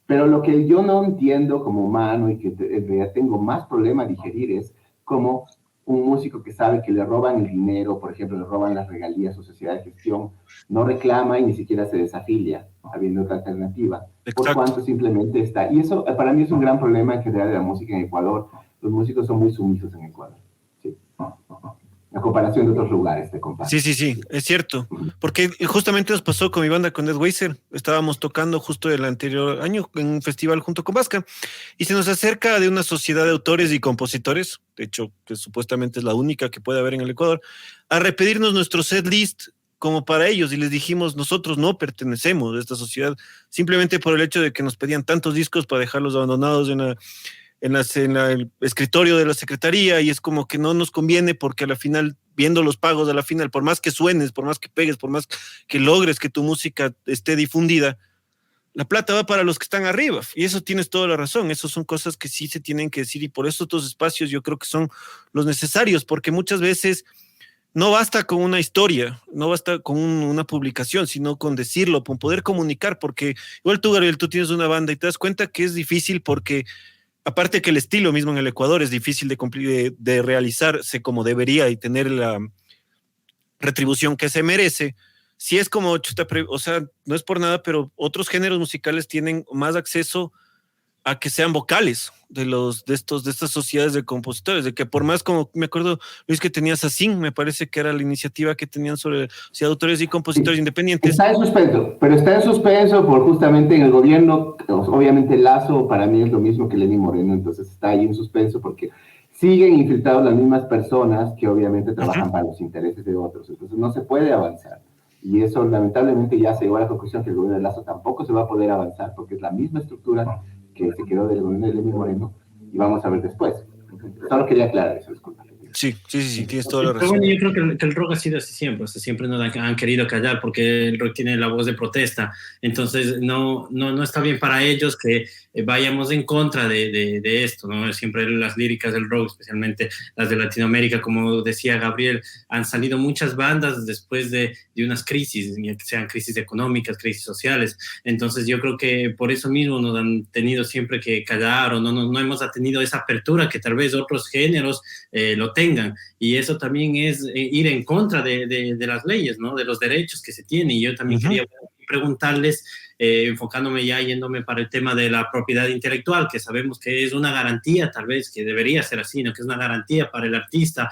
Pero lo que yo no entiendo como humano y que en realidad tengo más problema a digerir es como un músico que sabe que le roban el dinero, por ejemplo, le roban las regalías o sociedad de gestión, no reclama y ni siquiera se desafilia, habiendo otra alternativa. Exacto. Por cuanto simplemente está. Y eso para mí es un gran problema en general de la música en Ecuador. Los músicos son muy sumisos en Ecuador. Sí. A comparación de otros lugares, te comparto. Sí, es cierto. Porque justamente nos pasó con mi banda, con Ed Weiser. Estábamos tocando justo el anterior año en un festival junto con Vasca y se nos acerca de una sociedad de autores y compositores, de hecho, que supuestamente es la única que puede haber en el Ecuador, a repetirnos nuestro set list como para ellos y les dijimos, nosotros no pertenecemos a esta sociedad, simplemente por el hecho de que nos pedían tantos discos para dejarlos abandonados en el escritorio de la secretaría, y es como que no nos conviene porque a la final, viendo los pagos a la final, por más que suenes, por más que pegues, por más que logres que tu música esté difundida, la plata va para los que están arriba, y eso tienes toda la razón. Esas son cosas que sí se tienen que decir, y por eso estos espacios yo creo que son los necesarios, porque muchas veces no basta con una historia, no basta con una publicación, sino con decirlo, con poder comunicar, porque igual tú, Gabriel, tú tienes una banda y te das cuenta que es difícil porque aparte que el estilo mismo en el Ecuador es difícil de cumplir, de realizarse como debería y tener la retribución que se merece, si es como, chuta, o sea, no es por nada, pero otros géneros musicales tienen más acceso a que sean vocales de estas sociedades de compositores, de que por más, como me acuerdo, Luis, que tenía SACIN, me parece que era la iniciativa que tenían sobre si autores y compositores independientes. Está en suspenso, pero está en suspenso por justamente en el gobierno, obviamente Lazo para mí es lo mismo que Lenín Moreno, entonces está ahí en suspenso porque siguen infiltrados las mismas personas que obviamente trabajan para los intereses de otros, entonces no se puede avanzar. Y eso lamentablemente ya se llegó a la conclusión que el gobierno de Lazo tampoco se va a poder avanzar porque es la misma estructura que se quedó del gobierno de Lenín Moreno y vamos a ver después. Solo quería aclarar eso, disculpa. Sí, tienes toda la Pero razón. bueno, yo creo que el rock ha sido así siempre, o sea, siempre nos han querido callar porque el rock tiene la voz de protesta, entonces no está bien para ellos que vayamos en contra de esto, ¿no? Siempre las líricas del rock, especialmente las de Latinoamérica, como decía Gabriel, han salido muchas bandas después de unas crisis, sean crisis económicas, crisis sociales, entonces yo creo que por eso mismo nos han tenido siempre que callar o no hemos tenido esa apertura que tal vez otros géneros lo tengan, y eso también es ir en contra de las leyes, ¿no? De los derechos que se tienen, y yo también quería preguntarles, enfocándome ya, yéndome para el tema de la propiedad intelectual, que sabemos que es una garantía, tal vez, que debería ser así, ¿no? Que es una garantía para el artista,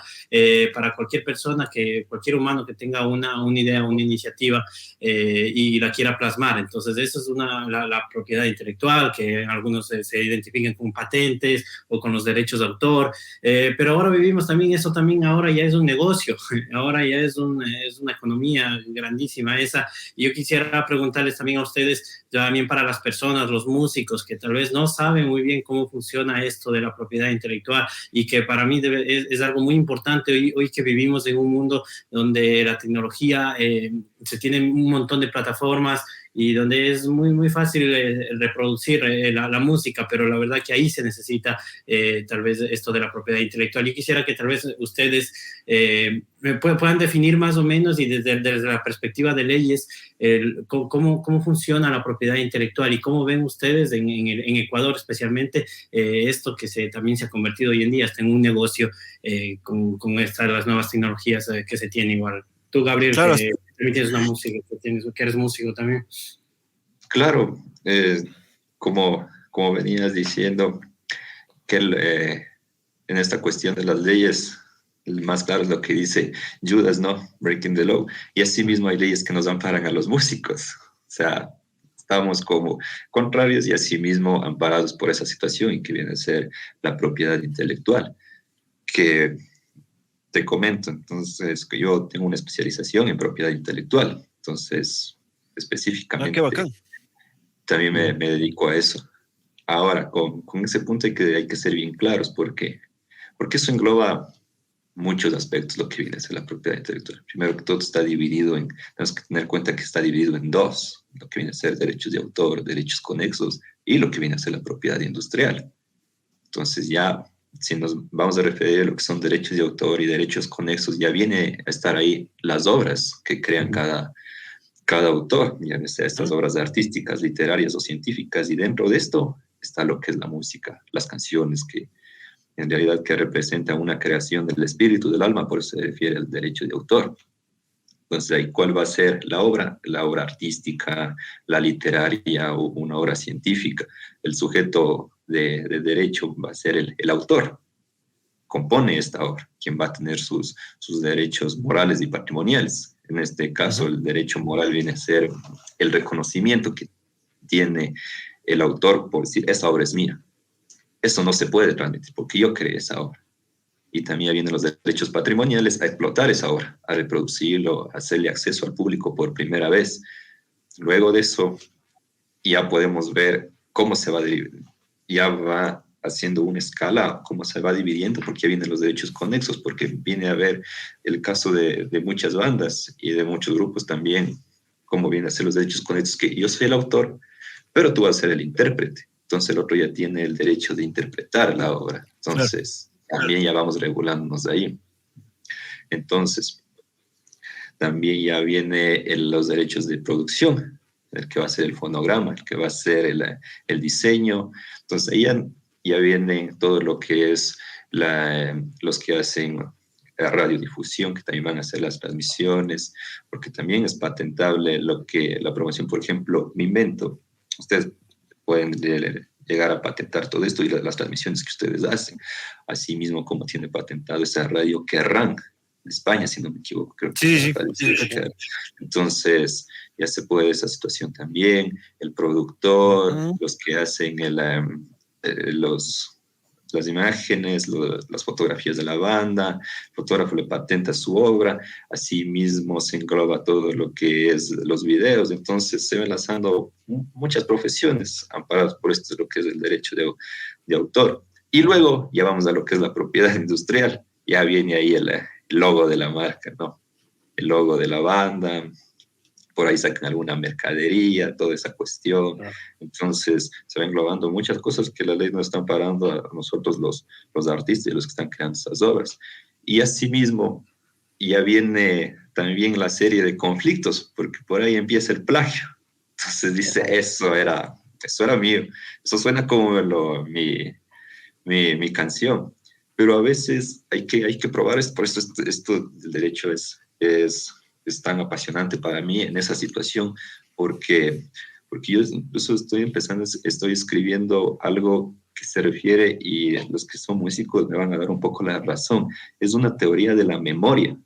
para cualquier persona, cualquier humano que tenga una idea, una iniciativa y la quiera plasmar. Entonces, eso es la propiedad intelectual, que algunos se identifican con patentes o con los derechos de autor, pero ahora vivimos también, eso también ahora ya es un negocio, ahora ya es una economía grandísima esa, y yo quisiera preguntarles también a ustedes, también para las personas, los músicos que tal vez no saben muy bien cómo funciona esto de la propiedad intelectual y que para mí es algo muy importante hoy que vivimos en un mundo donde la tecnología se tiene un montón de plataformas y donde es muy, muy fácil reproducir la música, pero la verdad que ahí se necesita tal vez esto de la propiedad intelectual. Yo quisiera que tal vez ustedes puedan definir más o menos y desde la perspectiva de leyes cómo funciona la propiedad intelectual y cómo ven ustedes en Ecuador especialmente esto que también se ha convertido hoy en día hasta en un negocio con las nuevas tecnologías que se tienen igual. Tú, Gabriel, claro, que también tienes una música, que eres músico también. Claro, como venías diciendo, que en esta cuestión de las leyes, el más claro es lo que dice Judas, ¿no? Breaking the law. Y asimismo hay leyes que nos amparan a los músicos. O sea, estamos como contrarios y asimismo amparados por esa situación y que viene a ser la propiedad intelectual, que te comento, entonces, que yo tengo una especialización en propiedad intelectual, entonces, específicamente, qué bacán. También me dedico a eso. Ahora, con ese punto hay que ser bien claros, porque eso engloba muchos aspectos, lo que viene a ser la propiedad intelectual. Primero que todo está dividido tenemos que tener en cuenta que está dividido en dos, lo que viene a ser derechos de autor, derechos conexos, y lo que viene a ser la propiedad industrial. Entonces ya, si nos vamos a referir a lo que son derechos de autor y derechos conexos, ya viene a estar ahí las obras que crean cada autor, ya sea estas obras artísticas, literarias o científicas, y dentro de esto está lo que es la música, las canciones que en realidad que representan una creación del espíritu, del alma, por eso se refiere al derecho de autor. Entonces, ahí, ¿cuál va a ser la obra? La obra artística, la literaria o una obra científica. El sujeto de derecho va a ser el autor, compone esta obra, quien va a tener sus derechos morales y patrimoniales. En este caso, el derecho moral viene a ser el reconocimiento que tiene el autor por decir, esta obra es mía. Eso no se puede transmitir porque yo creé esa obra. Y también vienen los derechos patrimoniales a explotar esa obra, a reproducirlo, a hacerle acceso al público por primera vez. Luego de eso, ya podemos ver cómo se va dividiendo. Ya va haciendo una escala, cómo se va dividiendo, porque ya vienen los derechos conexos, porque viene a ver el caso de muchas bandas y de muchos grupos también, cómo vienen a ser los derechos conexos, que yo soy el autor, pero tú vas a ser el intérprete. Entonces el otro ya tiene el derecho de interpretar la obra. Entonces, también ya vamos regulándonos de ahí. Entonces, también ya viene los derechos de producción, el que va a ser el fonograma, el que va a ser el diseño. Entonces, ahí ya ya viene todo lo que es los que hacen radiodifusión, que también van a hacer las transmisiones, porque también es patentable la promoción. Por ejemplo, mi invento, ustedes pueden llegar a patentar todo esto y las transmisiones que ustedes hacen, así mismo como tiene patentado esa radio Kerrang! De España, si no me equivoco, creo que Sí. Entonces ya se puede esa situación también, el productor, los que hacen las imágenes, las fotografías de la banda, el fotógrafo le patenta su obra, así mismo se engloba todo lo que es los videos, entonces se ven lanzando muchas profesiones amparadas por esto, lo que es el derecho de autor. Y luego ya vamos a lo que es la propiedad industrial, ya viene ahí el logo de la marca, ¿no? El logo de la banda, por ahí sacan alguna mercadería, toda esa cuestión. Entonces se va englobando muchas cosas que la ley no está amparando a nosotros los artistas y los que están creando esas obras. Y asimismo ya viene también la serie de conflictos, porque por ahí empieza el plagio. Entonces dice, eso era mío, eso suena como mi canción. Pero a veces hay que probar esto, por eso esto del derecho es tan apasionante para mí en esa situación, porque yo incluso estoy escribiendo algo que se refiere, y los que son músicos me van a dar un poco la razón, es una teoría de la memoria,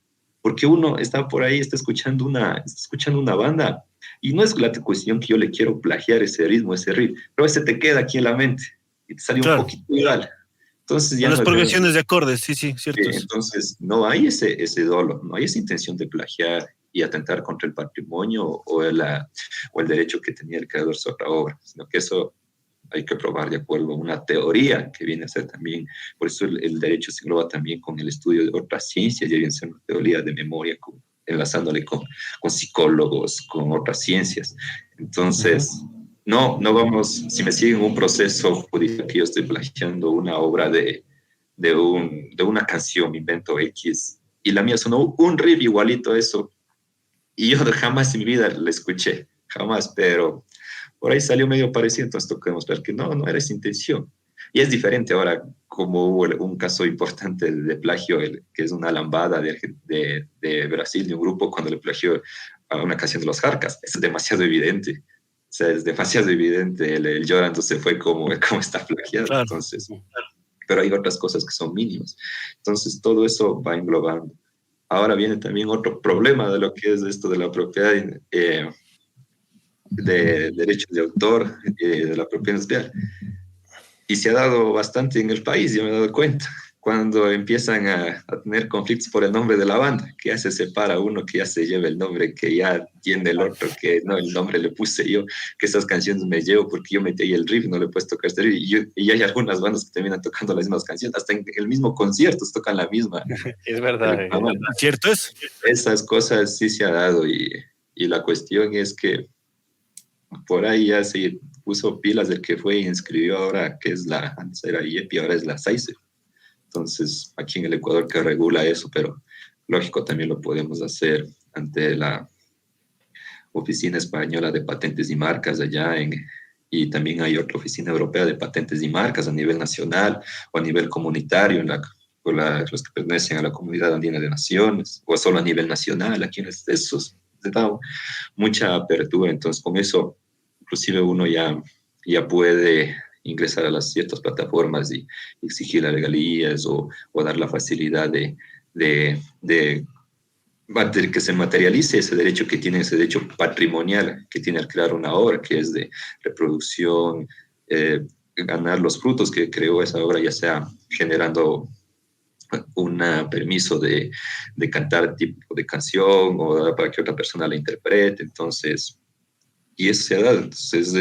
porque uno está por ahí, está escuchando una banda, y no es la cuestión que yo le quiero plagiar ese ritmo, ese riff, pero ese te queda aquí en la mente, y te sale un poquito igual. Entonces ya las progresiones de acordes, sí, cierto. Entonces no hay ese dolo, no hay esa intención de plagiar y atentar contra el patrimonio o el derecho que tenía el creador sobre la obra, sino que eso hay que probar de acuerdo a una teoría que viene a ser también, por eso el derecho se engloba también con el estudio de otras ciencias, ya viene a ser una teoría de memoria, enlazándole con psicólogos, con otras ciencias. Entonces... No vamos, si me siguen un proceso judicial que yo estoy plagiando una obra de una canción, me invento X, y la mía sonó un riff igualito a eso, y yo jamás en mi vida la escuché, jamás, pero por ahí salió medio parecido, entonces tengo que demostrar que no era esa intención. Y es diferente ahora, como hubo un caso importante de plagio, que es una lambada de Brasil, de un grupo, cuando le plagió a una canción de los Jarcas, es demasiado evidente. O sea, es demasiado evidente, el llorando se fue como está plagiado. Claro. Entonces, pero hay otras cosas que son mínimas. Entonces, todo eso va englobando. Ahora viene también otro problema de lo que es esto de la propiedad, de derechos de autor, de la propiedad industrial. Y se ha dado bastante en el país, yo me he dado cuenta. Cuando empiezan a tener conflictos por el nombre de la banda, que ya se separa uno, que ya se lleva el nombre, que ya tiene el otro, que no, el nombre le puse yo, que esas canciones me llevo porque yo metí ahí el riff, no le puedes tocar este riff, y hay algunas bandas que terminan tocando las mismas canciones, hasta en el mismo concierto tocan la misma. Es verdad. ¿Cierto es? Esas cosas sí se ha dado, y la cuestión es que por ahí ya se puso pilas del que fue y inscribió ahora, que es antes era IEPI, ahora es la SAICE. Entonces, aquí en el Ecuador que regula eso, pero lógico, también lo podemos hacer ante la Oficina Española de Patentes y Marcas allá, y también hay otra Oficina Europea de Patentes y Marcas a nivel nacional o a nivel comunitario, los que pertenecen a la Comunidad Andina de Naciones, o solo a nivel nacional, aquí en esos se da mucha apertura. Entonces, con eso, inclusive uno ya puede ingresar a las ciertas plataformas y exigir las regalías o dar la facilidad de que se materialice ese derecho que tiene, ese derecho patrimonial que tiene al crear una obra, que es de reproducción, ganar los frutos que creó esa obra, ya sea generando un permiso de cantar tipo de canción o para que otra persona la interprete. Entonces, y eso se ha dado. Entonces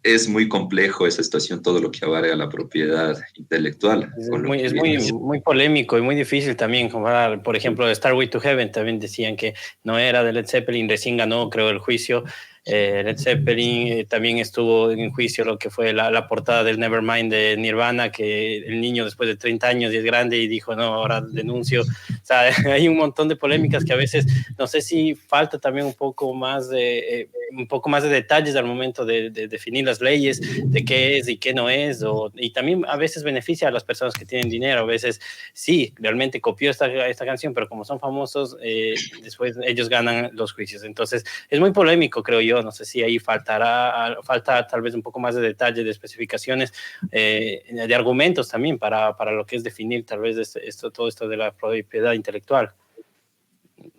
es muy complejo esa situación, todo lo que abarca la propiedad intelectual. Es muy polémico y muy difícil también comparar. Por ejemplo, Starway to Heaven también decían que no era de Led Zeppelin, recién ganó, creo, el juicio. Led Zeppelin también estuvo en juicio lo que fue la portada del Nevermind de Nirvana, que el niño después de 30 años y es grande y dijo, no, ahora denuncio. O sea, hay un montón de polémicas que a veces, no sé si falta también un poco más de un poco más de detalles al momento de definir las leyes, de qué es y qué no es, y también a veces beneficia a las personas que tienen dinero. A veces sí, realmente copió esta canción, pero como son famosos, después ellos ganan los juicios. Entonces es muy polémico, creo yo. No sé si ahí falta tal vez un poco más de detalle, de especificaciones, de argumentos también para lo que es definir tal vez todo esto de la propiedad intelectual.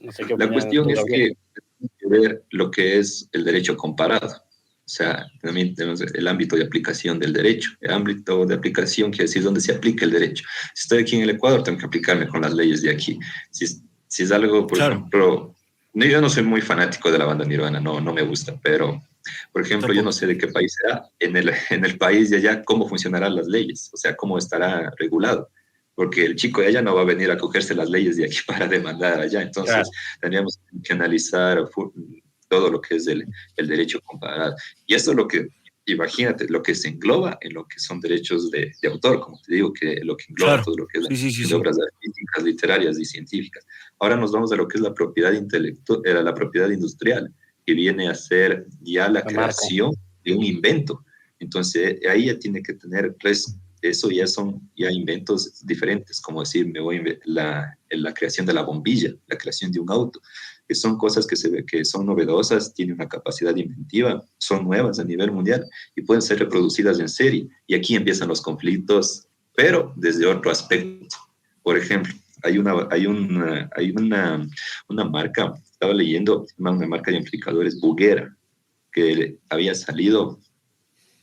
No sé qué La cuestión es que hay que ver lo que es el derecho comparado. O sea, también tenemos el ámbito de aplicación del derecho. El ámbito de aplicación quiere decir dónde se aplica el derecho. Si estoy aquí en el Ecuador, tengo que aplicarme con las leyes de aquí. Si es algo, por ejemplo, yo no soy muy fanático de la banda Nirvana, no me gusta, pero, por ejemplo, yo no sé de qué país será. En el país de allá, ¿cómo funcionarán las leyes? O sea, ¿cómo estará regulado? Porque el chico de allá no va a venir a cogerse las leyes de aquí para demandar allá. Entonces, tendríamos que analizar todo lo que es el derecho comparado. Y esto es lo que, imagínate, lo que se engloba en lo que son derechos de autor, como te digo, que lo que engloba todo lo que es de obras artísticas, literarias y científicas. Ahora nos vamos a lo que es la propiedad intelectual, la propiedad industrial, que viene a ser ya la creación de un invento. Entonces, ahí ya tiene que tener eso ya son inventos diferentes, como decir, la creación de la bombilla, la creación de un auto, que son cosas que son novedosas, tienen una capacidad inventiva, son nuevas a nivel mundial y pueden ser reproducidas en serie. Y aquí empiezan los conflictos, pero desde otro aspecto. Por ejemplo, hay una marca, estaba leyendo, una marca de amplificadores Buguera, que había salido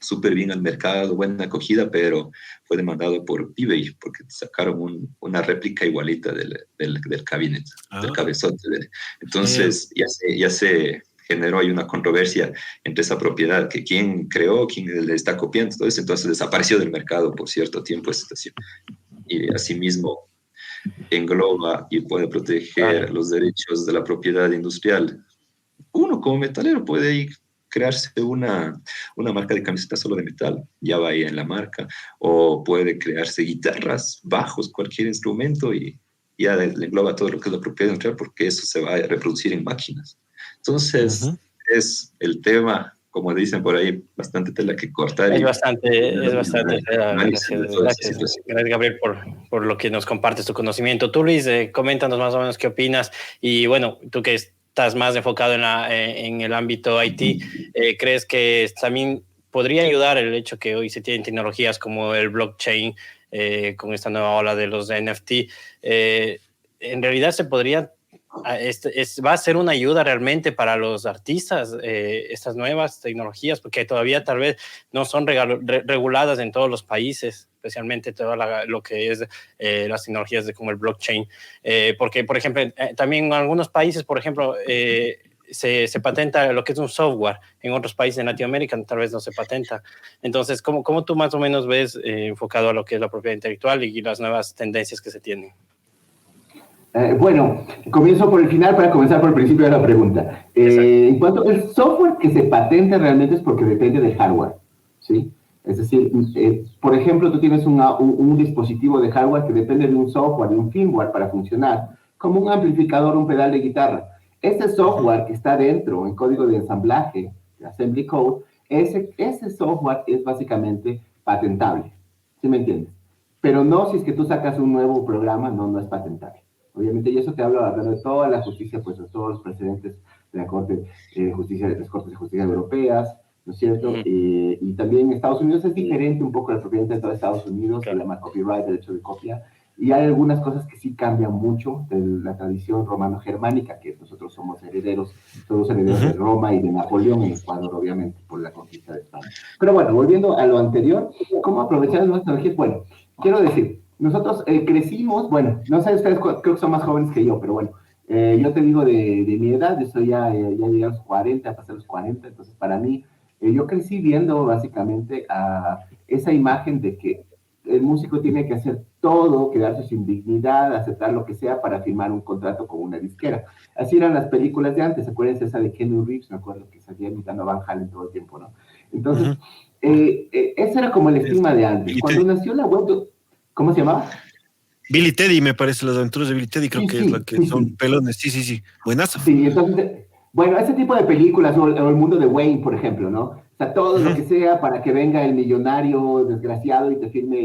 súper bien al mercado, buena acogida, pero fue demandado por eBay porque sacaron una réplica igualita del cabinet, del cabezote. Entonces ya se generó ahí una controversia entre esa propiedad, que quién creó, quién le está copiando, todo eso. Entonces desapareció del mercado por cierto tiempo esa situación. Y asimismo engloba y puede proteger los derechos de la propiedad industrial. Uno como metalero puede ir crearse una marca de camiseta solo de metal, ya va ahí en la marca, o puede crearse guitarras, bajos, cualquier instrumento, y ya le engloba todo lo que es la propiedad industrial, porque eso se va a reproducir en máquinas. Entonces, es el tema, como dicen por ahí, bastante tela que cortar. Es bastante. Gracias, Gabriel, por lo que nos compartes tu conocimiento. Tú, Luis, coméntanos más o menos qué opinas, y bueno, tú que estás más enfocado en el ámbito IT, ¿crees que también podría ayudar el hecho que hoy se tienen tecnologías como el blockchain, con esta nueva ola de los NFT? En realidad se podría, va a ser una ayuda realmente para los artistas, estas nuevas tecnologías, porque todavía tal vez no son reguladas en todos los países, especialmente todo lo que es las tecnologías como el blockchain, porque, por ejemplo, también en algunos países, por ejemplo, se patenta lo que es un software. En otros países de Latinoamérica tal vez no se patenta. Entonces, ¿cómo tú más o menos ves enfocado a lo que es la propiedad intelectual y las nuevas tendencias que se tienen? Bueno, comienzo por el final para comenzar por el principio de la pregunta. En cuanto al software que se patenta realmente es porque depende del hardware, ¿sí? Es decir, por ejemplo, tú tienes un dispositivo de hardware que depende de un software, de un firmware para funcionar, como un amplificador, un pedal de guitarra. Este software que está dentro, en código de ensamblaje, de assembly code, ese software es básicamente patentable, ¿sí me entiendes? Pero no si es que tú sacas un nuevo programa, no es patentable. Obviamente, y eso te hablo hablando de toda la justicia, pues de todos los precedentes de la Corte de Justicia, de las Cortes de Justicia Europeas, ¿no es cierto? Y también en Estados Unidos es diferente un poco la propiedad de todo Estados Unidos, se llama copyright, derecho de copia, y hay algunas cosas que sí cambian mucho de la tradición romano-germánica, que nosotros somos herederos de Roma y de Napoleón en Ecuador, obviamente, por la conquista de España. Pero bueno, volviendo a lo anterior, ¿cómo aprovechar las nuevas tecnologías? Bueno, quiero decir, nosotros crecimos, bueno, no sé, ustedes creo que son más jóvenes que yo, pero bueno, yo te digo de mi edad, yo soy ya llegué a los 40, pasé los 40, entonces para mí, yo crecí viendo básicamente a esa imagen de que el músico tiene que hacer todo, quedarse sin dignidad, aceptar lo que sea para firmar un contrato con una disquera. Así eran las películas de antes, acuérdense esa de Keanu Reeves, me acuerdo que salía imitando a Van Halen todo el tiempo, ¿no? Entonces, ese era como el estigma de antes. Cuando nació la web, ¿cómo se llamaba? Billy Teddy, me parece, las aventuras de Billy Teddy, creo que es la que son pelones. Sí. Buenazo. Sí, entonces, Bueno, ese tipo de películas, o el mundo de Wayne, por ejemplo, ¿no? O sea, todo lo que sea para que venga el millonario desgraciado y te firme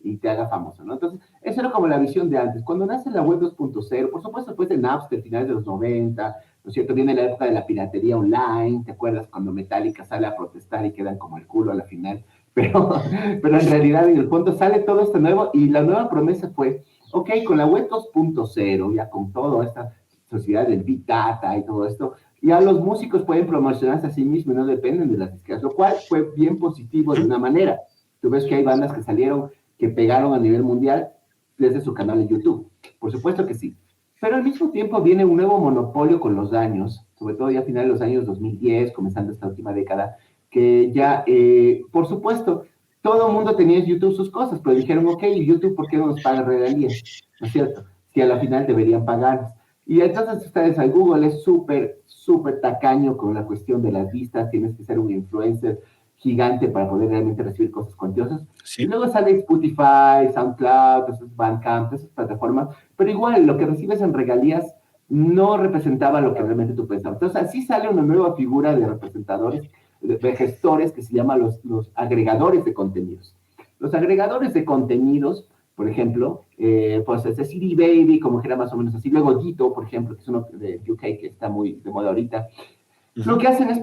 y te haga famoso, ¿no? Entonces, eso era como la visión de antes. Cuando nace la web 2.0, por supuesto, después de Napster, finales de los 90, ¿no es cierto? Viene la época de la piratería online, ¿te acuerdas? Cuando Metallica sale a protestar y quedan como el culo a la final. Pero en realidad, en el fondo, sale todo esto nuevo y la nueva promesa fue, ok, con la web 2.0, ya con toda esta sociedad del Big Data y todo esto, ya los músicos pueden promocionarse a sí mismos y no dependen de las disqueras, lo cual fue bien positivo de una manera. Tú ves que hay bandas que salieron, que pegaron a nivel mundial desde su canal de YouTube. Por supuesto que sí. Pero al mismo tiempo viene un nuevo monopolio con los años, sobre todo ya a finales de los años 2010, comenzando esta última década, que ya, por supuesto, todo el mundo tenía en YouTube sus cosas, pero dijeron, ok, YouTube, ¿por qué no nos paga regalías? ¿No es cierto? Si a la final deberían pagarlas. Y entonces ustedes al Google es súper tacaño con la cuestión de las vistas, tienes que ser un influencer gigante para poder realmente recibir cosas cuantiosas. Sí. Y luego sale Spotify, SoundCloud, Bandcamp, esas plataformas, pero igual lo que recibes en regalías no representaba lo que realmente tú pensabas. Entonces así sale una nueva figura de representadores, de gestores que se llama los agregadores de contenidos. Los agregadores de contenidos, por ejemplo, pues este CD Baby, como que era más o menos así, luego Dito, por ejemplo, que es uno de UK que está muy de moda ahorita, lo que hacen es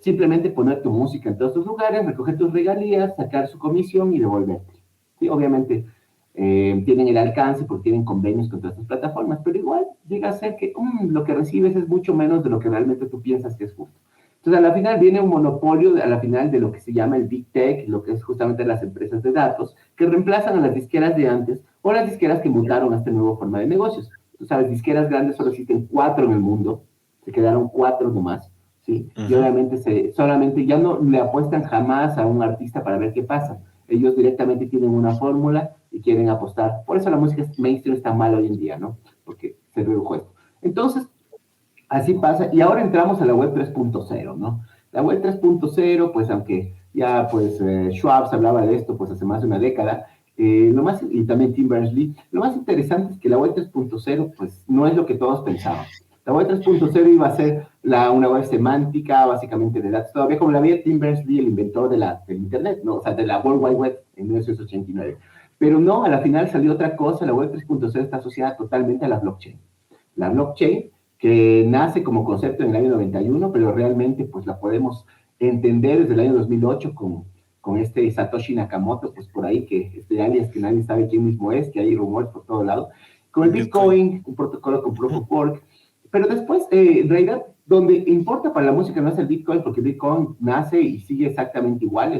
simplemente poner tu música en todos tus lugares, recoger tus regalías, sacar su comisión y devolverte. Sí, obviamente tienen el alcance porque tienen convenios con todas estas plataformas, pero igual llega a ser que lo que recibes es mucho menos de lo que realmente tú piensas que es justo. Entonces, a la final viene un monopolio, a la final de lo que se llama el Big Tech, lo que es justamente las empresas de datos, que reemplazan a las disqueras de antes o las disqueras que mutaron a esta nueva forma de negocios. Tú sabes, disqueras grandes solo existen 4 en el mundo, se quedaron 4 nomás, ¿sí? Y obviamente solamente ya no le apuestan jamás a un artista para ver qué pasa. Ellos directamente tienen una fórmula y quieren apostar. Por eso la música mainstream está mal hoy en día, ¿no? Porque se redujo esto. Entonces, así pasa, y ahora entramos a la web 3.0, ¿no? La web 3.0, pues aunque ya pues Schwab hablaba de esto pues hace más de una década, y también Tim Berners-Lee, lo más interesante es que la web 3.0 pues no es lo que todos pensaban. La web 3.0 iba a ser una web semántica, básicamente de datos, todavía como la había Tim Berners-Lee, el inventor del Internet, ¿no? O sea, de la World Wide Web en 1989. Pero no, a la final salió otra cosa, la web 3.0 está asociada totalmente a la blockchain. La blockchain, que nace como concepto en el año 91, pero realmente pues la podemos entender desde el año 2008 con este Satoshi Nakamoto, pues por ahí, que este alias que nadie sabe quién mismo es, que hay rumores por todo lado, con el Bitcoin, un protocolo con Proof of Work, pero después, en realidad, donde importa para la música no es el Bitcoin, porque Bitcoin nace y sigue exactamente igual,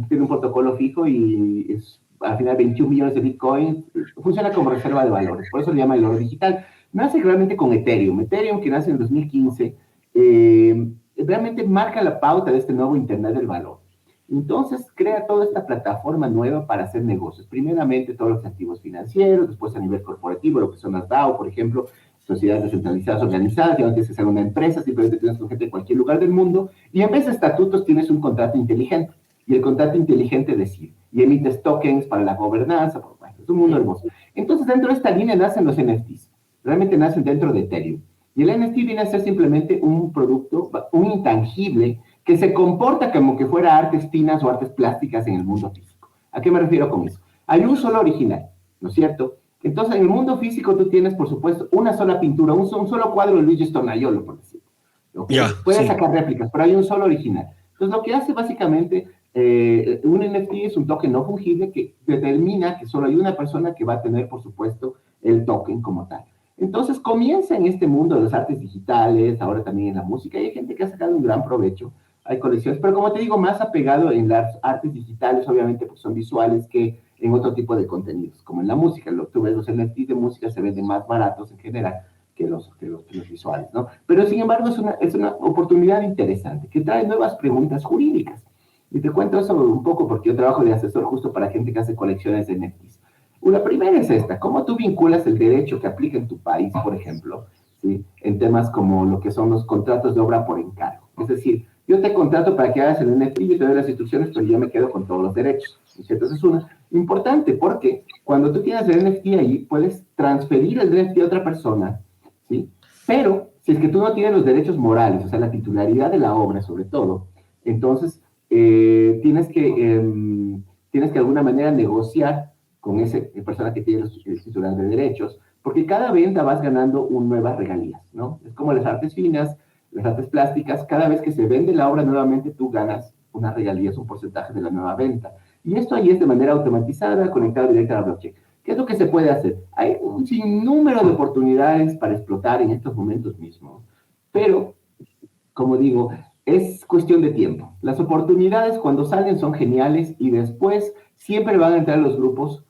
tiene un protocolo fijo y es al final 21 millones de Bitcoin, funciona como reserva de valores, por eso le llama el oro digital. Nace realmente con Ethereum, que nace en 2015, realmente marca la pauta de este nuevo Internet del valor. Entonces, crea toda esta plataforma nueva para hacer negocios. Primeramente, todos los activos financieros, después a nivel corporativo, lo que son las DAO, por ejemplo, sociedades descentralizadas organizadas, ya no tienes que ser una empresa, simplemente tienes con gente de cualquier lugar del mundo, y en vez de estatutos tienes un contrato inteligente, y el contrato inteligente decide, y emites tokens para la gobernanza, bueno, es un mundo hermoso. Entonces, dentro de esta línea nacen los NFTs, realmente nacen dentro de Ethereum, y el NFT viene a ser simplemente un producto, un intangible, que se comporta como que fuera artes finas o artes plásticas en el mundo físico. ¿A qué me refiero con eso? Hay un solo original, ¿no es cierto? Entonces, en el mundo físico tú tienes, por supuesto, una sola pintura, un solo cuadro de Luigi Stornaiolo, por decirlo. ¿Okay? Puedes sacar réplicas, pero hay un solo original. Entonces, lo que hace básicamente un NFT es un token no fungible que determina que solo hay una persona que va a tener, por supuesto, el token como tal. Entonces, comienza en este mundo de las artes digitales, ahora también en la música, y hay gente que ha sacado un gran provecho. Hay colecciones, pero como te digo, más apegado en las artes digitales, obviamente, pues son visuales que en otro tipo de contenidos, como en la música. Tú ves los NFTs de música se venden más baratos en general que los visuales, ¿no? Pero sin embargo es una oportunidad interesante que trae nuevas preguntas jurídicas. Y te cuento eso un poco porque yo trabajo de asesor justo para gente que hace colecciones de NFTs. La primera es esta: ¿cómo tú vinculas el derecho que aplica en tu país, por ejemplo, ¿sí? En temas como lo que son los contratos de obra por encargo? Es decir, yo te contrato para que hagas el NFT, yo te doy las instrucciones, pero yo me quedo con todos los derechos. Entonces es una importante porque cuando tú tienes el NFT ahí, puedes transferir el NFT a otra persona, ¿sí? Pero Si es que tú no tienes los derechos morales, o sea, la titularidad de la obra sobre todo, entonces tienes que de alguna manera negociar con esa persona que tiene los titulares de derechos, porque cada venta vas ganando nuevas regalías, ¿no? Es como las artes finas, las artes plásticas, cada vez que se vende la obra nuevamente tú ganas unas regalías, un porcentaje de la nueva venta. Y esto ahí es de manera automatizada, conectado directo a la blockchain. ¿Qué es lo que se puede hacer? Hay un sinnúmero de oportunidades para explotar en estos momentos mismos, pero, como digo, es cuestión de tiempo. Las oportunidades cuando salen son geniales y después siempre van a entrar los grupos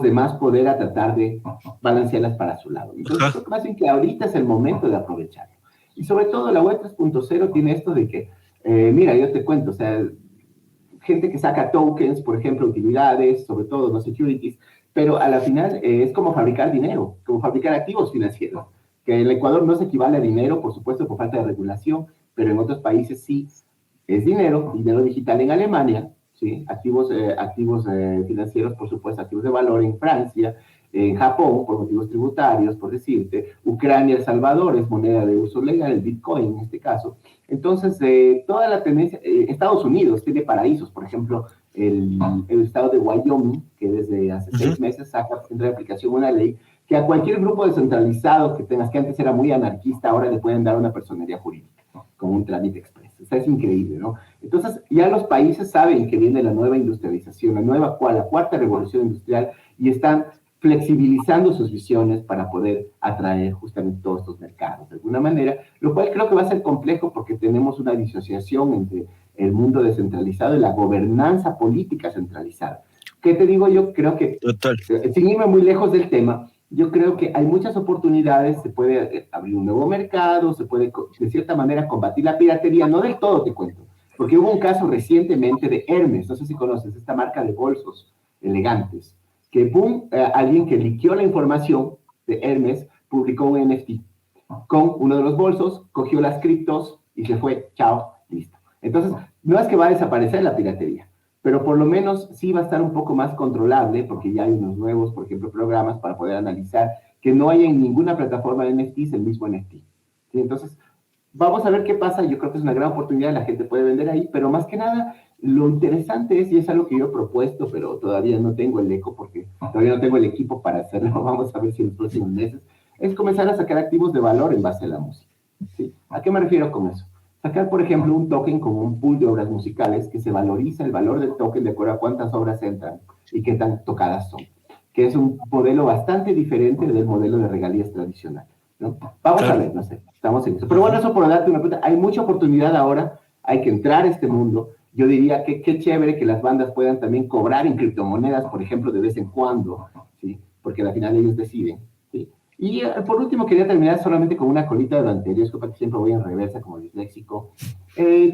de más poder a tratar de balancearlas para su lado. Entonces, creo que más bien que ahorita es el momento de aprovecharlo. Y sobre todo la web 3.0 tiene esto de que, mira, yo te cuento, o sea, gente que saca tokens, por ejemplo, utilidades, sobre todo no securities, pero a la final es como fabricar dinero, como fabricar activos financieros, que en el Ecuador no se equivale a dinero, por supuesto, por falta de regulación, pero en otros países sí es dinero digital en Alemania, ¿sí? Activos financieros, por supuesto, activos de valor en Francia, en Japón, por motivos tributarios, por decirte, Ucrania, El Salvador es moneda de uso legal, el Bitcoin en este caso. Entonces, toda la tendencia, Estados Unidos tiene paraísos, por ejemplo, el estado de Wyoming, que desde hace 6 meses entra en aplicación una ley que a cualquier grupo descentralizado que tengas, que antes era muy anarquista, ahora le pueden dar una personería jurídica, como un trámite express. O sea, es increíble, ¿no? Entonces, ya los países saben que viene la nueva industrialización, la cuarta revolución industrial, y están flexibilizando sus visiones para poder atraer justamente todos estos mercados de alguna manera, lo cual creo que va a ser complejo porque tenemos una disociación entre el mundo descentralizado y la gobernanza política centralizada. ¿Qué te digo? Yo creo que, sin irme muy lejos del tema, yo creo que hay muchas oportunidades, se puede abrir un nuevo mercado, se puede de cierta manera combatir la piratería, no del todo te cuento, porque hubo un caso recientemente de Hermes, no sé si conoces esta marca de bolsos elegantes, que alguien que liqueó la información de Hermes publicó un NFT con uno de los bolsos, cogió las criptos y se fue, chao, listo. Entonces, no es que va a desaparecer la piratería, pero por lo menos sí va a estar un poco más controlable porque ya hay unos nuevos, por ejemplo, programas para poder analizar que no haya en ninguna plataforma de NFTs el mismo NFT. ¿Sí? Entonces, vamos a ver qué pasa. Yo creo que es una gran oportunidad, la gente puede vender ahí, pero más que nada, lo interesante es, y es algo que yo he propuesto, pero todavía no tengo el eco porque todavía no tengo el equipo para hacerlo, vamos a ver si en los próximos meses, es comenzar a sacar activos de valor en base a la música. ¿Sí? ¿A qué me refiero con eso? Sacar, por ejemplo, un token como un pool de obras musicales que se valoriza el valor del token de acuerdo a cuántas obras entran y qué tan tocadas son, que es un modelo bastante diferente del modelo de regalías tradicional, ¿no? Vamos a ver, no sé, estamos en eso. Pero bueno, eso por darte una pregunta, hay mucha oportunidad ahora, hay que entrar a este mundo. Yo diría que qué chévere que las bandas puedan también cobrar en criptomonedas, por ejemplo, de vez en cuando, ¿sí? Porque al final ellos deciden, ¿sí? Y por último, quería terminar solamente con una colita de lo anterior, es que siempre voy en reversa como disléxico.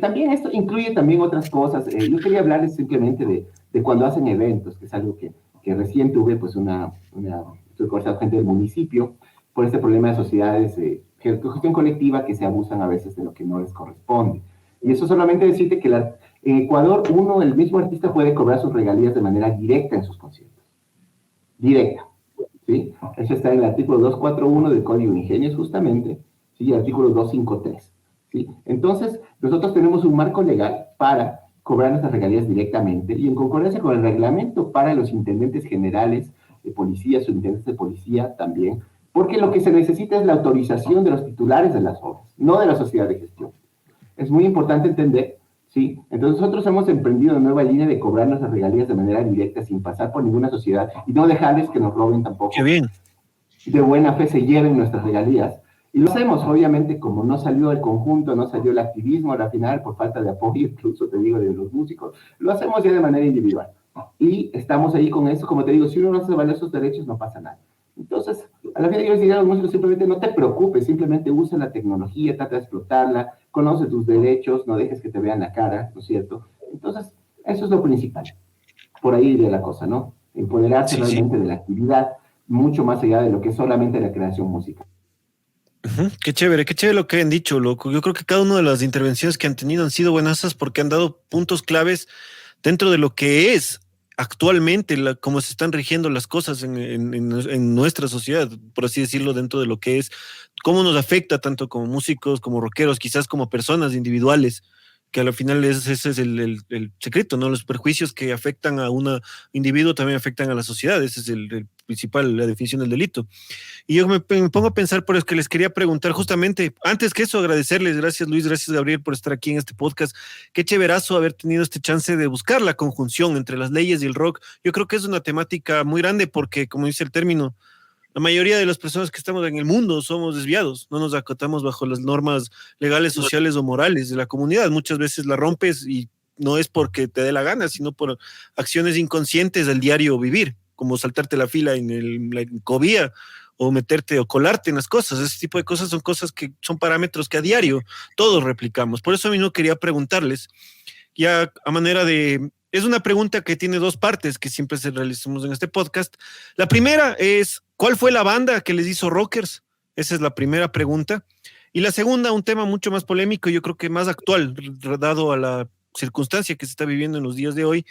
También esto incluye también otras cosas. Yo quería hablarles simplemente de cuando hacen eventos, que es algo que recién tuve, pues estoy conversando con gente del municipio, por este problema de sociedades de gestión colectiva que se abusan a veces de lo que no les corresponde. Y eso solamente decirte que en Ecuador, el mismo artista puede cobrar sus regalías de manera directa en sus conciertos. Directa. ¿Sí? Eso está en el artículo 241 del Código de Ingenios, justamente, ¿sí? El artículo 253. ¿Sí? Entonces, nosotros tenemos un marco legal para cobrar nuestras regalías directamente y en concordancia con el reglamento para los intendentes generales de policía, subintendentes de policía también, porque lo que se necesita es la autorización de los titulares de las obras, no de la sociedad de gestión. Es muy importante entender, ¿sí? Entonces nosotros hemos emprendido una nueva línea de cobrar nuestras regalías de manera directa sin pasar por ninguna sociedad y no dejarles que nos roben tampoco. ¡Qué bien! De buena fe se lleven nuestras regalías. Y lo hacemos, obviamente, como no salió el conjunto, no salió el activismo al final, por falta de apoyo, incluso te digo, de los músicos, lo hacemos ya de manera individual. Y estamos ahí con eso, como te digo, si uno no hace valer sus derechos, no pasa nada. Entonces, a la final yo les diría a los músicos, simplemente no te preocupes, simplemente usa la tecnología, trata de explotarla, conoce tus derechos, no dejes que te vean la cara, ¿no es cierto? Entonces, eso es lo principal. Por ahí iría la cosa, ¿no? Empoderarse realmente de la actividad, mucho más allá de lo que es solamente la creación musical. Qué chévere lo que han dicho, loco. Yo creo que cada una de las intervenciones que han tenido han sido buenasas porque han dado puntos claves dentro de lo que es actualmente, cómo se están rigiendo las cosas en nuestra sociedad, por así decirlo, dentro de lo que es cómo nos afecta tanto como músicos, como rockeros, quizás como personas individuales, que al final ese es el secreto, ¿no? Los perjuicios que afectan a un individuo también afectan a la sociedad, ese es el principal, la definición del delito. Y yo me pongo a pensar, por eso que les quería preguntar justamente, antes que eso, agradecerles, gracias Luis, gracias Gabriel por estar aquí en este podcast. Qué chéverazo haber tenido este chance de buscar la conjunción entre las leyes y el rock. Yo creo que es una temática muy grande porque, como dice el término, la mayoría de las personas que estamos en el mundo somos desviados, no nos acatamos bajo las normas legales, sociales o morales de la comunidad. Muchas veces la rompes y no es porque te dé la gana, sino por acciones inconscientes del diario vivir, como saltarte la fila en la encovía o meterte o colarte en las cosas. Ese tipo de cosas son cosas que son parámetros que a diario todos replicamos. Por eso a mí no quería preguntarles, ya a manera de... Es una pregunta que tiene dos partes que siempre se realizamos en este podcast. La primera es, ¿cuál fue la banda que les hizo rockers? Esa es la primera pregunta. Y la segunda, un tema mucho más polémico, yo creo que más actual, dado a la circunstancia que se está viviendo en los días de hoy.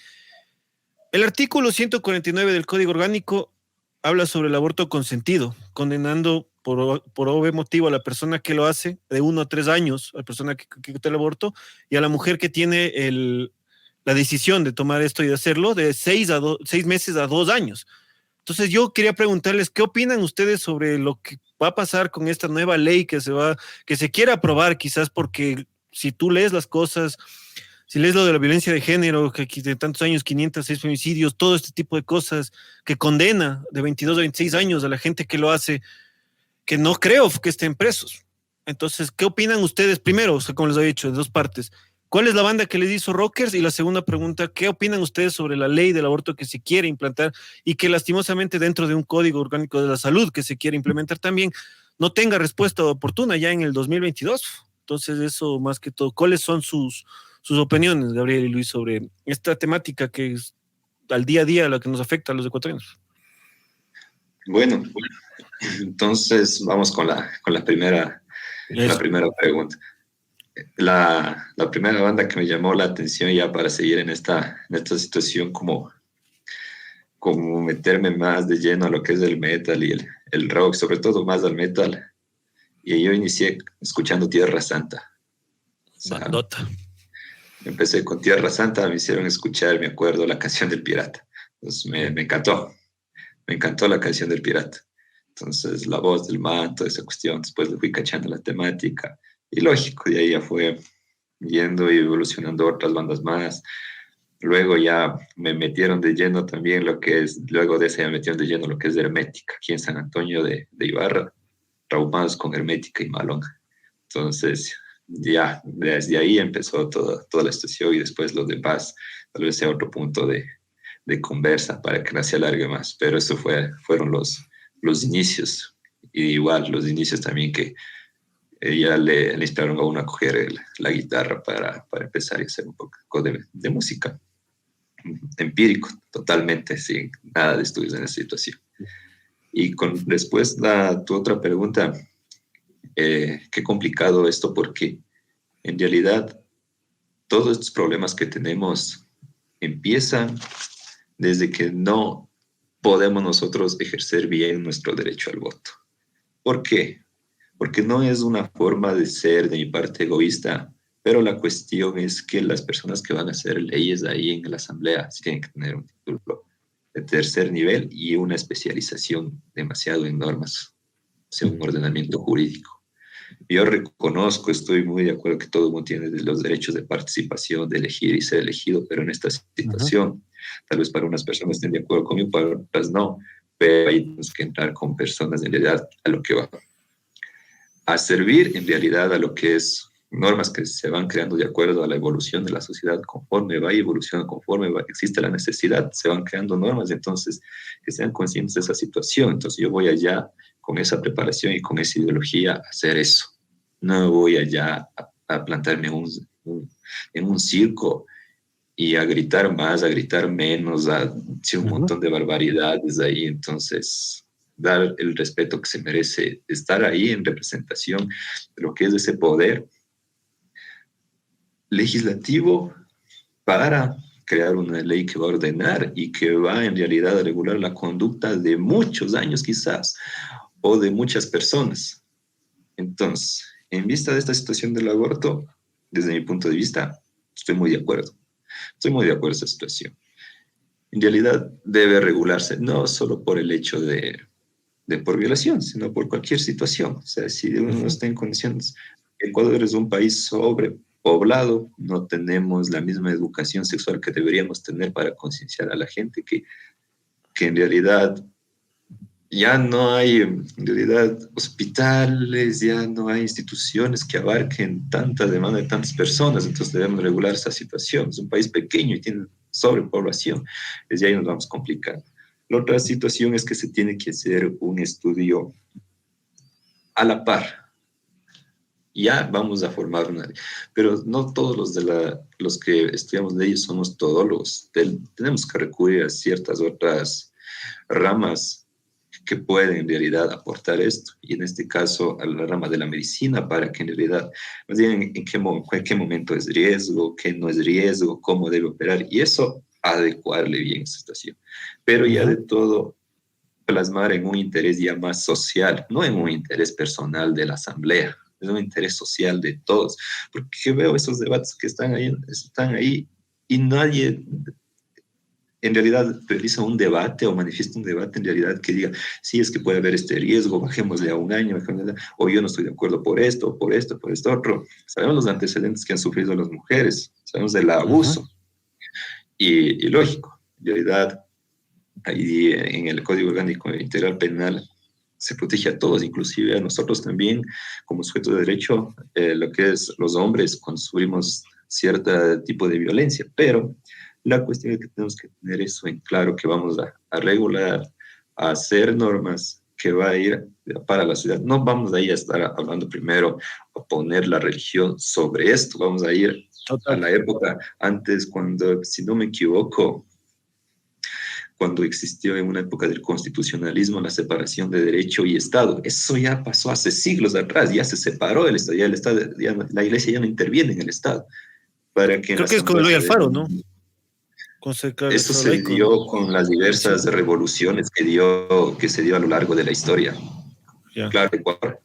El artículo 149 del Código Orgánico habla sobre el aborto consentido, condenando por obvio motivo a la persona que lo hace, de 1 a 3 años, a la persona que quita el aborto, y a la mujer que tiene la decisión de tomar esto y de hacerlo, de 6 meses a 2 años. Entonces yo quería preguntarles, ¿qué opinan ustedes sobre lo que va a pasar con esta nueva ley que se quiere aprobar? Quizás porque si tú lees las cosas, si lees lo de la violencia de género, que de tantos años, 506 femicidios, todo este tipo de cosas, que condena de 22 a 26 años a la gente que lo hace, que no creo que estén presos. Entonces, ¿qué opinan ustedes? Primero, o sea, como les he dicho, de dos partes. ¿Cuál es la banda que les hizo rockers? Y la segunda pregunta, ¿qué opinan ustedes sobre la ley del aborto que se quiere implantar y que lastimosamente dentro de un código orgánico de la salud que se quiere implementar también no tenga respuesta oportuna ya en el 2022? Entonces eso más que todo, ¿cuáles son sus opiniones, Gabriel y Luis, sobre esta temática que es al día a día la que nos afecta a los ecuatorianos? Bueno, entonces vamos con la primera pregunta. La primera banda que me llamó la atención ya para seguir en esta situación, como meterme más de lleno a lo que es el metal y el rock, sobre todo más al metal. Y yo inicié escuchando Tierra Santa. O sea, Bandota. Empecé con Tierra Santa, me hicieron escuchar, me acuerdo, la canción del Pirata. Entonces me encantó la canción del Pirata. Entonces la voz del man, toda esa cuestión, después le fui cachando la temática. Y lógico, de ahí ya fue yendo y evolucionando otras bandas más. Luego ya me metieron de lleno también luego de ese me metieron de lleno lo que es Hermética, aquí en San Antonio de Ibarra, traumados con Hermética y Malón. Entonces ya desde ahí empezó toda la situación y después los demás, tal vez sea otro punto de conversa para que no se alargue más. Pero eso fueron los inicios. Y igual los inicios también que ya le inspiraron a uno a coger la guitarra para empezar a hacer un poco de música empírico, totalmente, sin nada de estudios en esa situación. Y después tu otra pregunta, qué complicado esto, porque en realidad todos estos problemas que tenemos empiezan desde que no podemos nosotros ejercer bien nuestro derecho al voto. ¿Por qué? Porque no es una forma de ser de mi parte egoísta, pero la cuestión es que las personas que van a hacer leyes ahí en la asamblea sí tienen que tener un título de tercer nivel y una especialización demasiado en normas, o sea, un ordenamiento jurídico. Yo reconozco, estoy muy de acuerdo que todo el mundo tiene los derechos de participación, de elegir y ser elegido, pero en esta situación, tal vez para unas personas estén de acuerdo conmigo, para otras no, pero ahí tenemos que entrar con personas en realidad a lo que va a servir en realidad a lo que es normas que se van creando de acuerdo a la evolución de la sociedad, conforme va evolucionando, existe la necesidad, se van creando normas, entonces que sean conscientes de esa situación. Entonces yo voy allá con esa preparación y con esa ideología a hacer eso. No voy allá a plantarme en un circo y a gritar más, a gritar menos, a decir un montón de barbaridades ahí. Entonces dar el respeto que se merece, estar ahí en representación de lo que es ese poder legislativo para crear una ley que va a ordenar y que va en realidad a regular la conducta de muchos años quizás, o de muchas personas. Entonces, en vista de esta situación del aborto, desde mi punto de vista, estoy muy de acuerdo. Estoy muy de acuerdo en esta situación. En realidad debe regularse, no solo por el hecho de por violación, sino por cualquier situación. O sea, si uno no está en condiciones, Ecuador es un país sobrepoblado, no tenemos la misma educación sexual que deberíamos tener para concienciar a la gente que en realidad ya no hay en realidad hospitales, ya no hay instituciones que abarquen tanta demanda de tantas personas, entonces debemos regular esa situación. Es un país pequeño y tiene sobrepoblación, desde ahí nos vamos complicando. La otra situación es que se tiene que hacer un estudio a la par. Ya vamos a formar una, pero no todos los que estudiamos leyes somos todólogos. Tenemos que recurrir a ciertas otras ramas que pueden en realidad aportar esto, y en este caso a la rama de la medicina, para que en realidad nos digan en qué momento es riesgo, qué no es riesgo, cómo debe operar, y eso adecuarle bien esa situación. Pero ya de todo plasmar en un interés ya más social, no en un interés personal de la asamblea, es un interés social de todos, porque veo esos debates que están ahí y nadie en realidad realiza un debate o manifiesta un debate en realidad que diga, sí, es que puede haber este riesgo, bajémosle a un año, o yo no estoy de acuerdo por esto, por esto, por esto otro. Sabemos los antecedentes que han sufrido las mujeres, sabemos del abuso. Y lógico, en realidad, ahí en el Código Orgánico Integral Penal se protege a todos, inclusive a nosotros también, como sujetos de derecho, lo que es los hombres, cuando sufrimos cierto tipo de violencia, pero la cuestión es que tenemos que tener eso en claro, que vamos a regular, a hacer normas que va a ir para la ciudad. No vamos a ir a estar hablando primero, a poner la religión sobre esto, vamos a ir a la época antes, cuando, si no me equivoco, cuando existió en una época del constitucionalismo la separación de derecho y Estado. Eso ya pasó hace siglos atrás, ya se separó el Estado, la Iglesia ya no interviene en el Estado. Para que creo que es con Eloy Alfaro, ¿no? Eso se dio con las diversas revoluciones que se dio a lo largo de la historia. Yeah. Claro, Ecuador,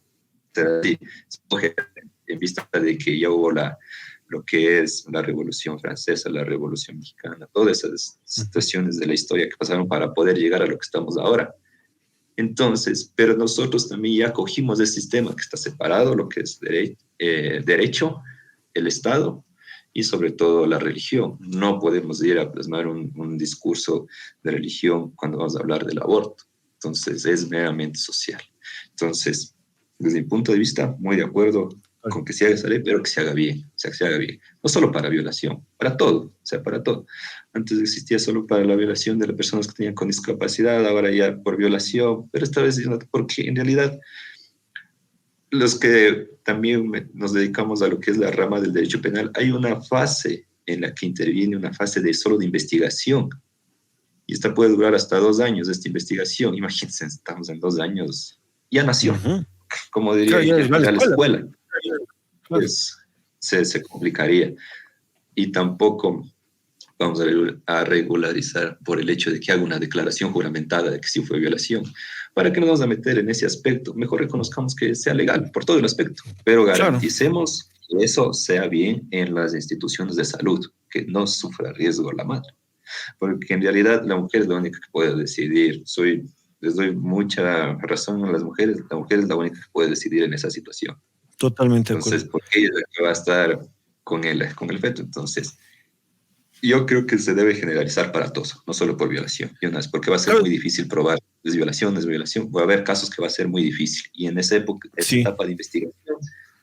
en vista de que ya hubo lo que es la Revolución Francesa, la Revolución Mexicana, todas esas situaciones de la historia que pasaron para poder llegar a lo que estamos ahora. Entonces, pero nosotros también ya cogimos el sistema que está separado, lo que es derecho, el Estado, y sobre todo la religión. No podemos ir a plasmar un discurso de religión cuando vamos a hablar del aborto. Entonces, es meramente social. Entonces, desde mi punto de vista, muy de acuerdo con que se haga esa ley, pero que se haga bien, o sea, que se haga bien. No solo para violación, para todo, o sea, para todo. Antes existía solo para la violación de las personas que tenían con discapacidad, ahora ya por violación, pero esta vez porque en realidad los que también nos dedicamos a lo que es la rama del derecho penal, hay una fase en la que interviene una fase solo de investigación. Y esta puede durar hasta 2 años, esta investigación. Imagínense, estamos en 2 años. Ya nació, como diría la escuela. Pues se complicaría. Y tampoco vamos a regularizar por el hecho de que haga una declaración juramentada de que sí fue violación. ¿Para qué nos vamos a meter en ese aspecto? Mejor reconozcamos que sea legal por todo el aspecto, pero garanticemos que eso sea bien en las instituciones de salud, que no sufra riesgo la madre. Porque en realidad la mujer es la única que puede decidir. Les doy mucha razón a las mujeres. La mujer es la única que puede decidir en esa situación. Totalmente. Entonces, porque ella es la que va a estar con el feto. Entonces, yo creo que se debe generalizar para todos, no solo por violación, porque va a ser muy difícil probar es violación. Va a haber casos que va a ser muy difícil. Y en esa época, esa etapa de investigación,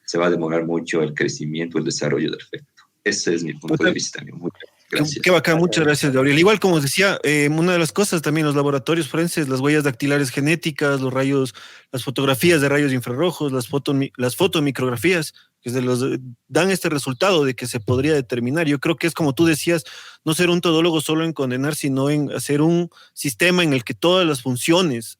se va a demorar mucho el crecimiento, el desarrollo del feto. Ese es mi punto de vista. Muchas gracias. Qué bacán, muchas gracias, Gabriel. Igual, como os decía, una de las cosas también, los laboratorios forenses, las huellas dactilares genéticas, los rayos, las fotografías de rayos infrarrojos, las fotomicrografías, que dan este resultado de que se podría determinar. Yo creo que es como tú decías, no ser un todólogo solo en condenar, sino en hacer un sistema en el que todas las funciones